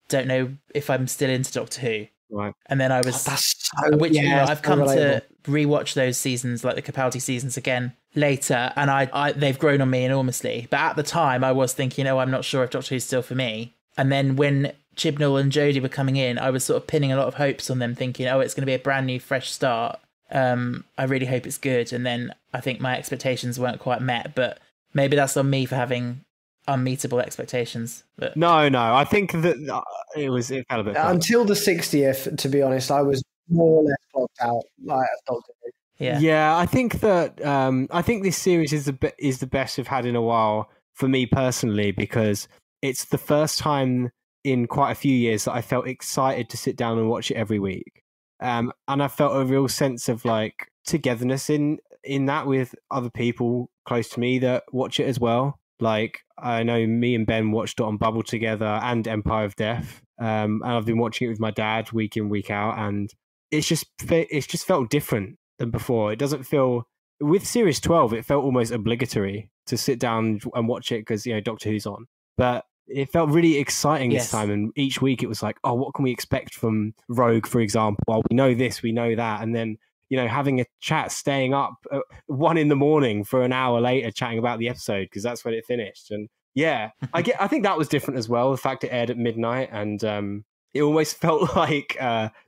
don't know if I'm still into Doctor Who.
Right.
And then I was, I've come to rewatch those seasons, like the Capaldi seasons again later, and they've grown on me enormously. But at the time, I was thinking, I'm not sure if Doctor Who's still for me. And then when Chibnall and Jodie were coming in, I was sort of pinning a lot of hopes on them, thinking, it's going to be a brand new, fresh start. I really hope it's good. And then I think my expectations weren't quite met, but maybe that's on me for having unmeetable expectations. But
no, I think that it fell a bit flat.
Until the 60th, to be honest, I was more or less blocked out like Doctor Who.
Yeah, I think that I think this series is the best we've had in a while for me personally, because it's the first time in quite a few years that I felt excited to sit down and watch it every week, and I felt a real sense of like togetherness in that with other people close to me that watch it as well. Like, I know me and Ben watched it on Bubble together and Empire of Death. And I've been watching it with my dad week in, week out. And it's just felt different than before. It doesn't feel... With Series 12, it felt almost obligatory to sit down and watch it because, Doctor Who's on. But it felt really exciting this time. And each week it was like, what can we expect from Rogue, for example? Well, we know this, we know that. And then... having a chat, staying up at 1 a.m. for an hour later, chatting about the episode because that's when it finished. And I think that was different as well. The fact it aired at midnight, and it almost felt like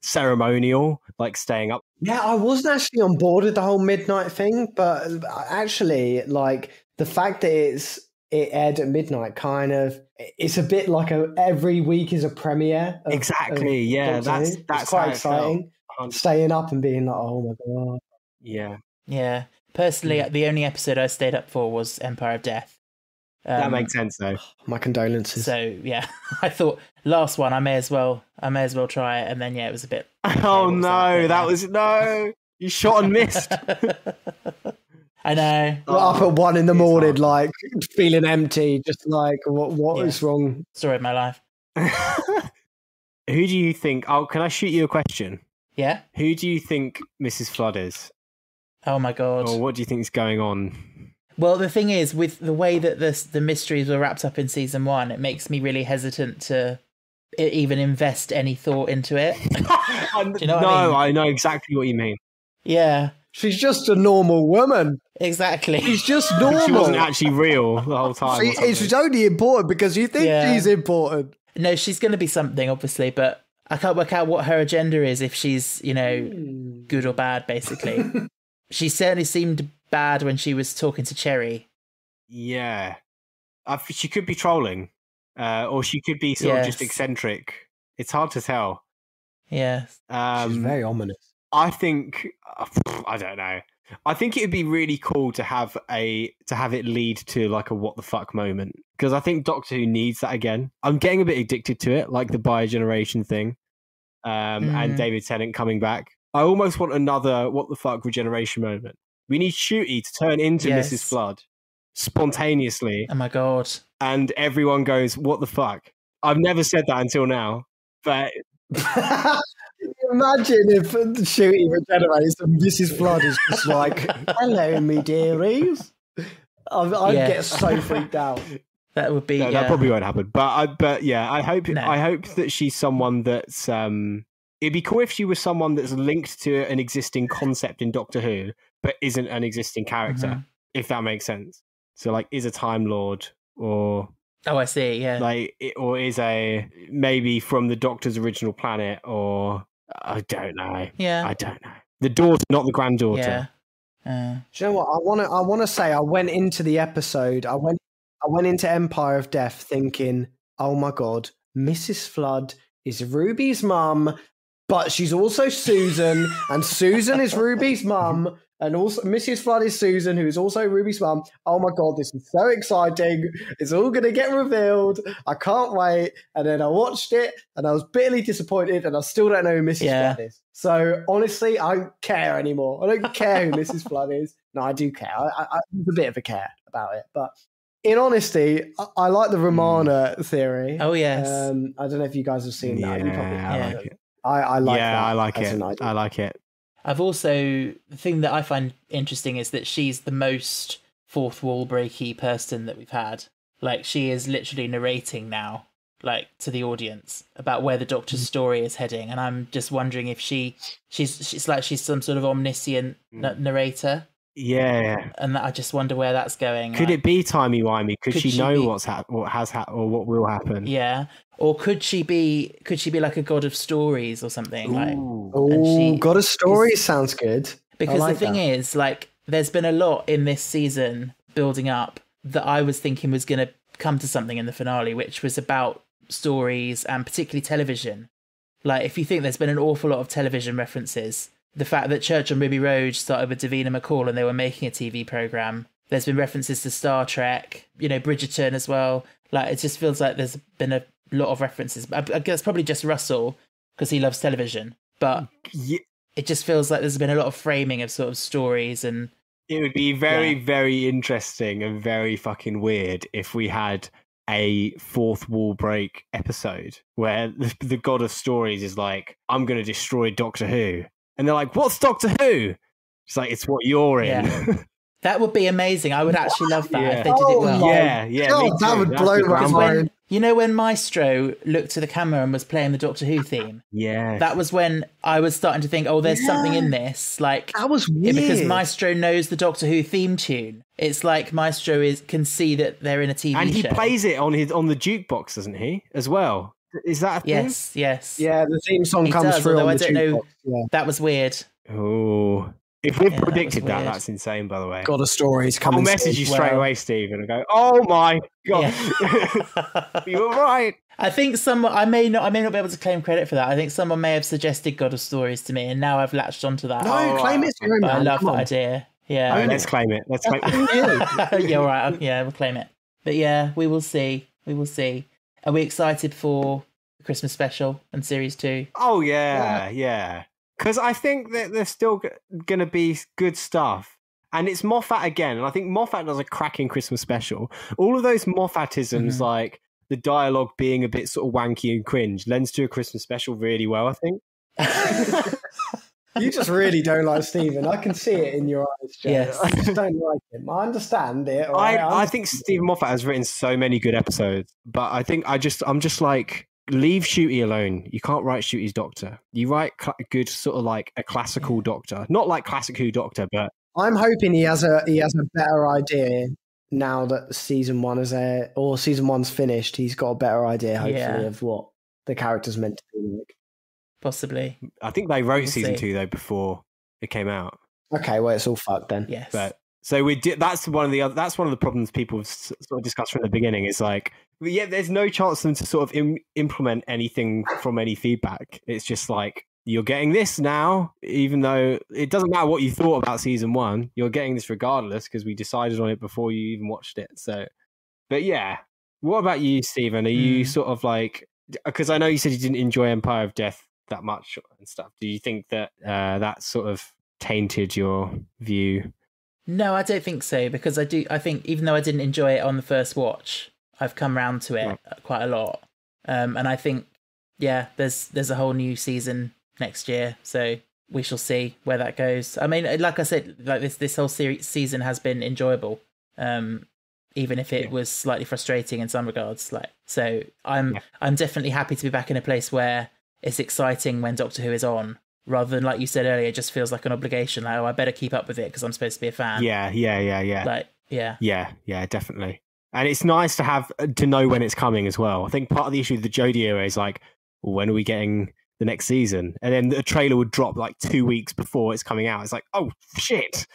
ceremonial, like staying up.
Yeah, I wasn't actually on board with the whole midnight thing, but actually, like the fact that it aired at midnight, kind of, it's a bit like every week is a premiere.
Exactly. That's
quite exciting. Staying up and being like, oh my God.
Yeah.
Personally, the only episode I stayed up for was Empire of Death.
That makes sense, though.
My condolences.
So yeah, I thought last one I may as well try it, and then it was a bit.
Oh no, that was no. You shot and missed.
I know.
Up at 1 a.m, like feeling empty, just like what is wrong?
Story of my life.
Who do you think? Oh, can I shoot you a question?
Yeah.
Who do you think Mrs. Flood is?
Oh my God.
Or what do you think is going on?
Well, the thing is, with the way that the mysteries were wrapped up in season 1, it makes me really hesitant to even invest any thought into it. Do you know what I mean?
I know exactly what you mean.
Yeah.
She's just a normal woman.
Exactly.
She's just normal.
She wasn't actually real the whole time.
It's only important because you think she's important.
No, she's going to be something, obviously, but I can't work out what her agenda is, if she's, good or bad, basically. She certainly seemed bad when she was talking to Cherry.
Yeah. She could be trolling, or she could be sort of just eccentric. It's hard to tell.
Yeah.
She's very ominous.
I think, I don't know. I think it would be really cool to have it lead to like a what the fuck moment, because I think Doctor Who needs that again. I'm getting a bit addicted to it, like the biogeneration thing, and David Tennant coming back. I almost want another what the fuck regeneration moment. We need Shooty to turn into Mrs. Flood spontaneously.
Oh my God.
And everyone goes, what the fuck? I've never said that until now, but...
Imagine if Shooty regenerates and Mrs. Flood is just like, hello, me dearies. I'd get so freaked out.
That would be...
No, that probably won't happen. But yeah, I hope that she's someone that's... it'd be cool if she was someone that's linked to an existing concept in Doctor Who, but isn't an existing character, if that makes sense. So like is a Time Lord or...
Oh, I see, yeah.
Like, or is a maybe from the Doctor's original planet, or I don't know.
Yeah.
I don't know. The daughter, not the granddaughter.
Yeah.
Do you know what? I want to say I went into the episode, I went into Empire of Death thinking, oh my God, Mrs. Flood is Ruby's mum, but she's also Susan, and Susan is Ruby's mum, and also Mrs. Flood is Susan, who is also Ruby's mum. Oh my God, this is so exciting. It's all going to get revealed. I can't wait. And then I watched it, and I was bitterly disappointed, and I still don't know who Mrs. Flood is. So honestly, I don't care anymore. I don't care who Mrs. Flood is. No, I do care. I have a bit of a care about it. But in honesty, I like the Romana theory.
Oh, yes.
I don't know if you guys have seen that. You probably
I
have.
like it.
I like that.
Yeah, I like
as
it.
an idea.
I like it.
I've also, the thing that I find interesting is that she's the most fourth wall breaky person that we've had. Like, she is literally narrating now, like, to the audience about where the Doctor's story is heading. And I'm just wondering if she's like she's some sort of omniscient narrator.
Yeah.
And I just wonder where that's going.
Could
like,
it be timey-wimey? Could she know
be,
what has happened or what will happen?
Yeah. Or could she be like a god of stories or something? Like,
oh, God of Stories sounds good.
Because
like
the thing is, like, there's been a lot in this season building up that I was thinking was going to come to something in the finale, which was about stories and particularly television. Like, if you think there's been an awful lot of television references, the fact that Church on Ruby Road started with Davina McCall and they were making a TV program. There's been references to Star Trek, Bridgerton as well. Like, it just feels like there's been a lot of references. I guess probably just Russell because he loves television, but it just feels like there's been a lot of framing of sort of stories. And
it would be very, very interesting and very fucking weird if we had a fourth wall break episode where the god of stories is like, I'm going to destroy Doctor Who. And they're like, what's Doctor Who? It's like, it's what you're in.
Yeah. That would be amazing. I would actually love that if they did it well.
Yeah.
God, that would blow my mind.
When Maestro looked to the camera and was playing the Doctor Who theme?
Yeah.
That was when I was starting to think, oh, there's something in this. Like,
that was weird.
Because Maestro knows the Doctor Who theme tune. It's like Maestro can see that they're in a TV show.
And he plays it on the jukebox, doesn't he, as well? Is that a thing?
Yes.
Yeah, the theme song comes through on the jukebox. Yeah.
That was weird.
Oh. If we've predicted that's insane, by the way.
God of Stories coming.
I'll message you straight away, Stephen, and go, oh my God.
Yeah.
You were right.
I think I may not be able to claim credit for that. I think someone may have suggested God of Stories to me, and now I've latched onto that.
No, claim it.
But I love that idea. Yeah.
Let's claim it. Let's claim it.
Yeah, all right. Yeah, we'll claim it. But yeah, we will see. Are we excited for the Christmas special and Series 2?
Oh, yeah. Because I think that there's still going to be good stuff. And it's Moffat again. And I think Moffat does a cracking Christmas special. All of those Moffatisms, like the dialogue being a bit sort of wanky and cringe, lends to a Christmas special really well, I think.
You just really don't like Stephen. I can see it in your eyes, Joe.
Yes.
I just don't like him. I understand it.
I think Stephen Moffat has written so many good episodes. But I think I'm just like... Leave Shooty alone. You can't write Shooty's Doctor. You write good sort of like a classical Doctor. Not like Classic Who Doctor, but...
I'm hoping he has a better idea now that season one's finished. He's got a better idea, hopefully, of what the character's meant to be like.
Possibly.
I think they wrote season 2 though before it came out.
Okay, well, it's all fucked then.
Yes.
But so that's one of the problems people have sort of discussed from the beginning. Is like, there's no chance for them to sort of implement anything from any feedback. It's just like, you're getting this now, even though it doesn't matter what you thought about season 1. You're getting this regardless because we decided on it before you even watched it. So, but yeah, what about you, Stephen? Are you sort of like, because I know you said you didn't enjoy Empire of Death that much and stuff. Do you think that that sort of tainted your view?
No, I don't think so, because I think even though I didn't enjoy it on the first watch, I've come round to it quite a lot. And I think, there's a whole new season next year, so we shall see where that goes. I mean, like I said, like this whole season has been enjoyable, even if it was slightly frustrating in some regards. Like, so I'm definitely happy to be back in a place where it's exciting when Doctor Who is on, rather than, like you said earlier, it just feels like an obligation. Like, oh, I better keep up with it because I'm supposed to be a fan.
Yeah.
Like, yeah.
Yeah, definitely. And it's nice to know when it's coming as well. I think part of the issue with the Jodie era is like, when are we getting the next season? And then the trailer would drop like 2 weeks before it's coming out. It's like, oh shit,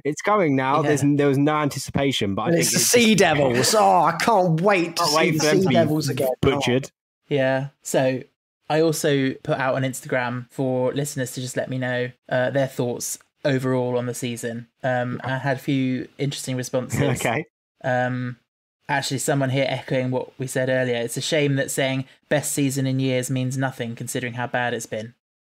it's coming now.
Yeah.
There was no anticipation, but I think
it's the Sea Devils. Oh, I can't wait to see the Sea Devils again.
Butchered.
Yeah. So I also put out on Instagram for listeners to just let me know their thoughts overall on the season. I had a few interesting responses.
Okay.
Actually, someone here echoing what we said earlier. It's a shame that saying best season in years means nothing, considering how bad it's been.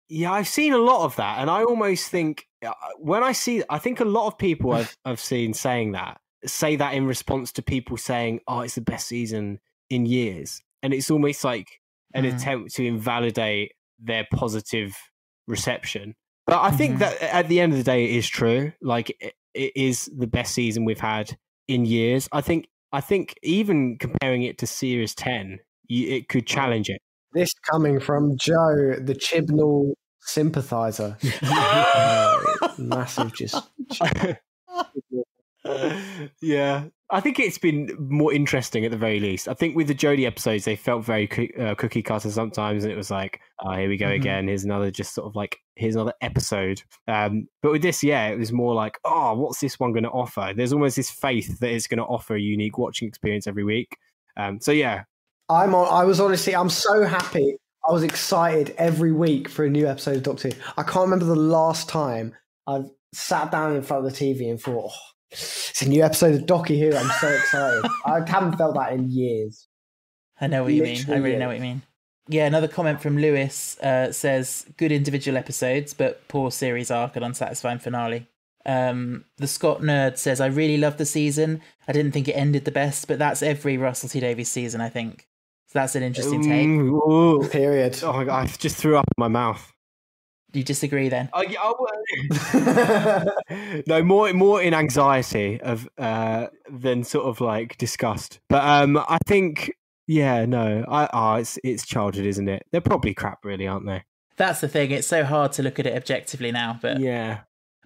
Yeah, I've seen a lot of that, and I almost think I think a lot of people I've seen say that in response to people saying, "Oh, it's the best season in years," and it's almost like an attempt to invalidate their positive reception. But I think that at the end of the day, it is true. Like, it is the best season we've had in years. I think even comparing it to Series 10, it could challenge it.
This coming from Joe, the Chibnall sympathiser. Massive, just.
Yeah, I think it's been more interesting at the very least. I think with the Jodie episodes, they felt very cookie cutter sometimes, and it was like, oh, here we go again. Here's another episode. But with this, yeah, it was more like, oh, what's this one going to offer? There's almost this faith that it's going to offer a unique watching experience every week. So yeah, I'm so happy. I was excited every week for a new episode of Doctor Who. I can't remember the last time I've sat down in front of the TV and thought, oh, it's a new episode of Doctor Who. I'm so excited. I haven't felt that in years.
I know what you mean. I really know what you mean. Yeah, another comment from Lewis says, good individual episodes, but poor series arc and unsatisfying finale. The Scott Nerd says, I really loved the season. I didn't think it ended the best, but that's every Russell T Davies season, I think. So that's an interesting take.
Period.
Oh my God, I just threw up in my mouth.
Do you disagree then?
No, more in anxiety of than sort of like disgust. But I think, yeah, no, it's childhood, isn't it? They're probably crap, really, aren't they?
That's the thing. It's so hard to look at it objectively now. But
yeah.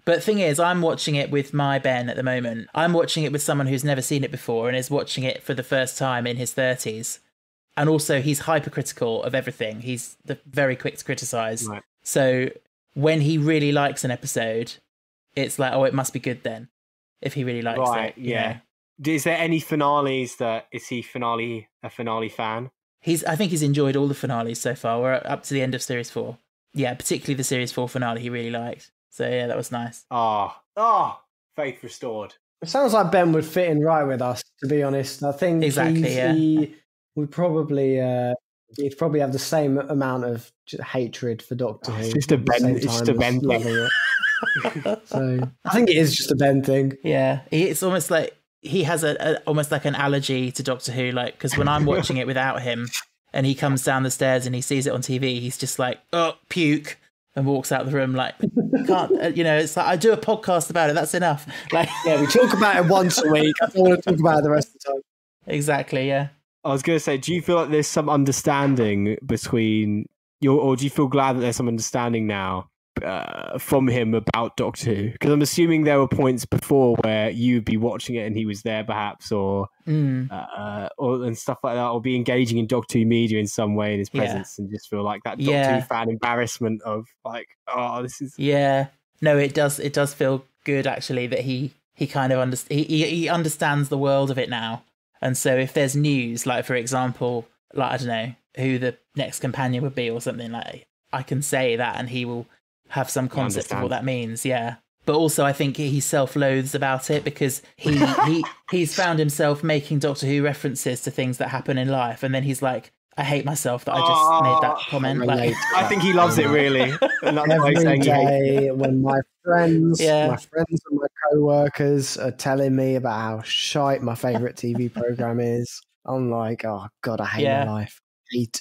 But the thing is, I'm watching it with my Ben at the moment. I'm watching it with someone who's never seen it before and is watching it for the first time in his 30s. And also, he's hypercritical of everything. He's very quick to criticise. Right. So when he really likes an episode, it's like, oh, it must be good then, if he really likes it.
Right, yeah. Is there any finales is he a finale fan?
I think he's enjoyed all the finales so far. We're up to the end of Series 4. Yeah, particularly the Series 4 finale he really liked. So yeah, that was nice.
Faith restored.
It sounds like Ben would fit in right with us, to be honest. I think he would probably... he'd probably have the same amount of hatred for Doctor Who.
It's just a Ben thing.
So I think it is just a Ben thing.
Yeah, it's almost like he has almost like an allergy to Doctor Who. Like, because when I'm watching it without him, and he comes down the stairs and he sees it on TV, he's just like, oh, puke, and walks out of the room. Like, can't it's like, I do a podcast about it. That's enough. Like,
yeah, we talk about it once a week. I don't want to talk about it the rest of the time.
Exactly. Yeah.
I was going to say, do you feel like there's some understanding between or do you feel glad that there's some understanding now from him about Doctor Who? Because I'm assuming there were points before where you'd be watching it and he was there, perhaps, or and stuff like that, or be engaging in Doctor Who media in some way in his presence, and just feel like that Doctor Who fan embarrassment of like, oh, this is
No, it does feel good actually that he kind of he understands the world of it now. And so if there's news, like, for example, like, I don't know, who the next companion would be or something, like, I can say that and he will have some concept of what that means, yeah. But also I think he self-loathes about it because he's found himself making Doctor Who references to things that happen in life, and then he's like, I hate myself that I just made that comment. Like,
I think he loves it, really. And that's
every day when my friends and my co-workers are telling me about how shite my favourite TV programme is, I'm like, oh God, I hate my life.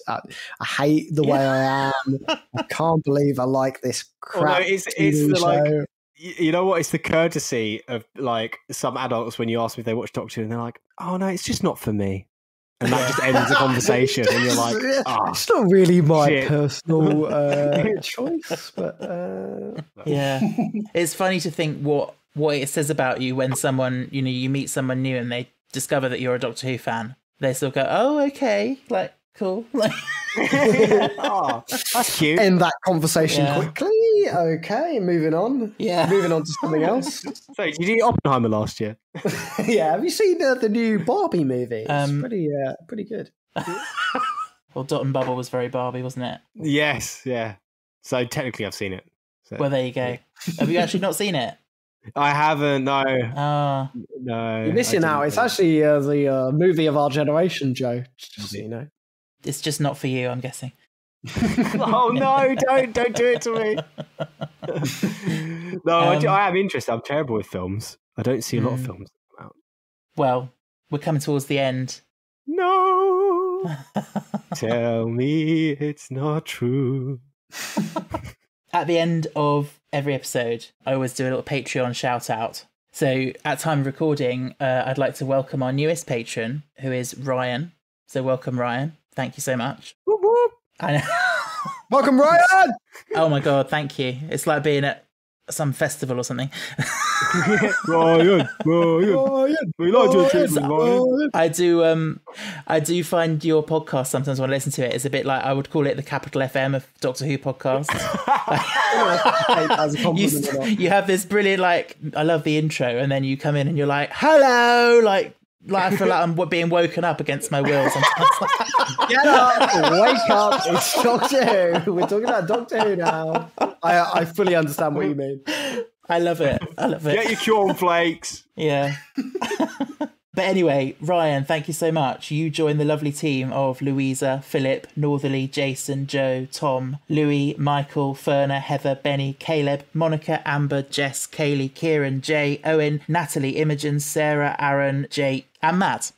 I hate the way I am. I can't believe I like this crap TV show.
Like, you know what? It's the courtesy of like some adults when you ask them if they watch Doctor Who and they're like, oh no, it's just not for me. and that just ends the conversation, and you're like,
it's not really my
shit.
personal choice, but
Yeah. It's funny to think what it says about you when someone, you meet someone new and they discover that you're a Doctor Who fan. They still go, oh, okay, like, cool. Like,
oh, that's cute.
end that conversation quickly. Okay, moving on.
Yeah.
Moving on to something else.
So, did you do Oppenheimer last year?
Yeah, have you seen the new Barbie movie? It's pretty good.
Well, Dot and Bubble was very Barbie, wasn't it?
Yes, yeah. So technically I've seen it. So.
Well, there you go. Have you actually not seen it?
I haven't, no.
No.
You're missing out. It's actually the movie of our generation, Joe. Just so you know.
It's just not for you, I'm guessing.
Oh no, don't do it to me. No, I have interest. I'm terrible with films. I don't see a lot of films come out.
Well, we're coming towards the end.
No. Tell me it's not true.
At the end of every episode, I always do a little Patreon shout out. So at time of recording, I'd like to welcome our newest patron, who is Ryan. So welcome, Ryan. Thank you so much.
Whoop, whoop.
I know.
Welcome, Ryan!
Oh my God, thank you. It's like being at some festival or something.
Ryan, we like your treatment, Ryan.
I do find your podcast sometimes when I listen to it, it's a bit like, I would call it the capital FM of Doctor Who podcast.
As a compliment.
You have this brilliant, like, I love the intro, and then you come in and you're like, hello, like I feel like I'm being woken up against my will sometimes.
Get up, wake up, it's Doctor Who. We're talking about Doctor Who now. I fully understand what you mean.
I love it.
Get your cornflakes.
Yeah. But anyway, Ryan, thank you so much. You joined the lovely team of Louisa, Philip, Northerly, Jason, Joe, Tom, Louis, Michael, Ferner, Heather, Benny, Caleb, Monica, Amber, Jess, Kaylee, Kieran, Jay, Owen, Natalie, Imogen, Sarah, Aaron, Jake, and Matt.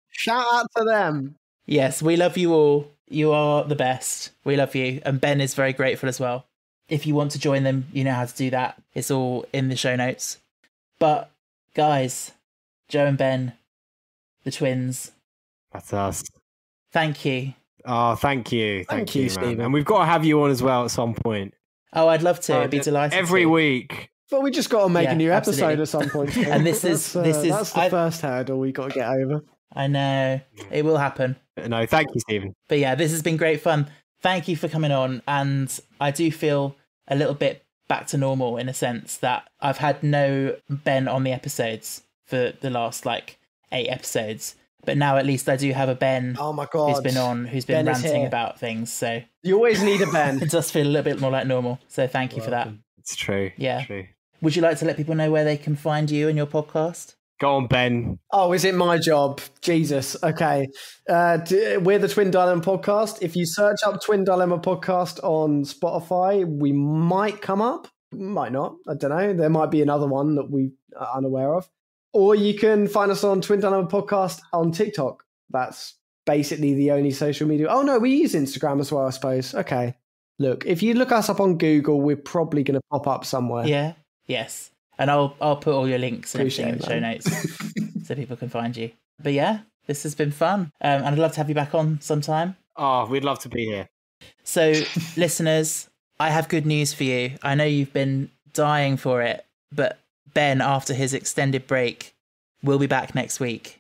Shout out to them.
Yes, we love you all. You are the best. We love you. And Ben is very grateful as well. If you want to join them, you know how to do that. It's all in the show notes. But guys, Joe and Ben, the twins.
That's us.
Thank you.
Oh, thank you.
Thank you,
man.
Stephen.
And we've got to have you on as well at some point.
Oh, I'd love to. I'd be delighted.
Every
to.
week.
But we just got to make a new
absolutely.
episode at some point.
And this is
that's the first hurdle we got to get over.
I know. It will happen.
No, thank you, Stephen.
But yeah, this has been great fun. Thank you for coming on. And I do feel a little bit back to normal in a sense that I've had no Ben on the episodes for the last 8 episodes. But now at least I do have a Ben.
Oh my God.
Who's been on, who's been ranting about things. So
you always need a Ben.
It does feel a little bit more like normal. So thank you for that.
It's true.
Yeah.
It's true.
Would you like to let people know where they can find you and your podcast?
Go on, Ben.
Oh, is it my job? Jesus. Okay. We're the Twin Dilemma Podcast. If you search up Twin Dilemma Podcast on Spotify, we might come up. Might not. I don't know. There might be another one that we are unaware of. Or you can find us on Twin Dilemma Podcast on TikTok. That's basically the only social media. Oh, no, we use Instagram as well, I suppose. Okay. Look, if you look us up on Google, we're probably going to pop up somewhere.
Yeah. Yes. And I'll put all your links and everything in the show
Appreciate
notes so people can find you. But yeah, this has been fun. And I'd love to have you back on sometime.
Oh, we'd love to be here.
So, listeners, I have good news for you. I know you've been dying for it, but Ben, after his extended break, will be back next week.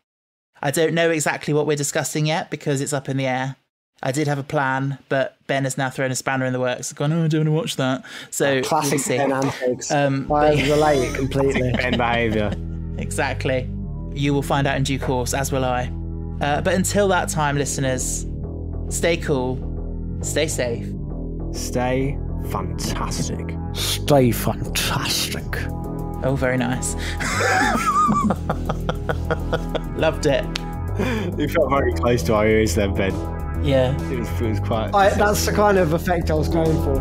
I don't know exactly what we're discussing yet because it's up in the air. I did have a plan, but Ben has now thrown a spanner in the works. Gone, oh, I don't want to watch that. So
classic
we'll see.
Ben antics.
But
I relate completely.
Ben behaviour.
Exactly. You will find out in due course, as will I. But until that time, listeners, stay cool, stay safe.
Stay fantastic.
Stay fantastic.
Oh, very nice. Loved it.
You felt very close to our ears then, Ben.
Yeah.
It was quite...
That's the kind of effect I was going for.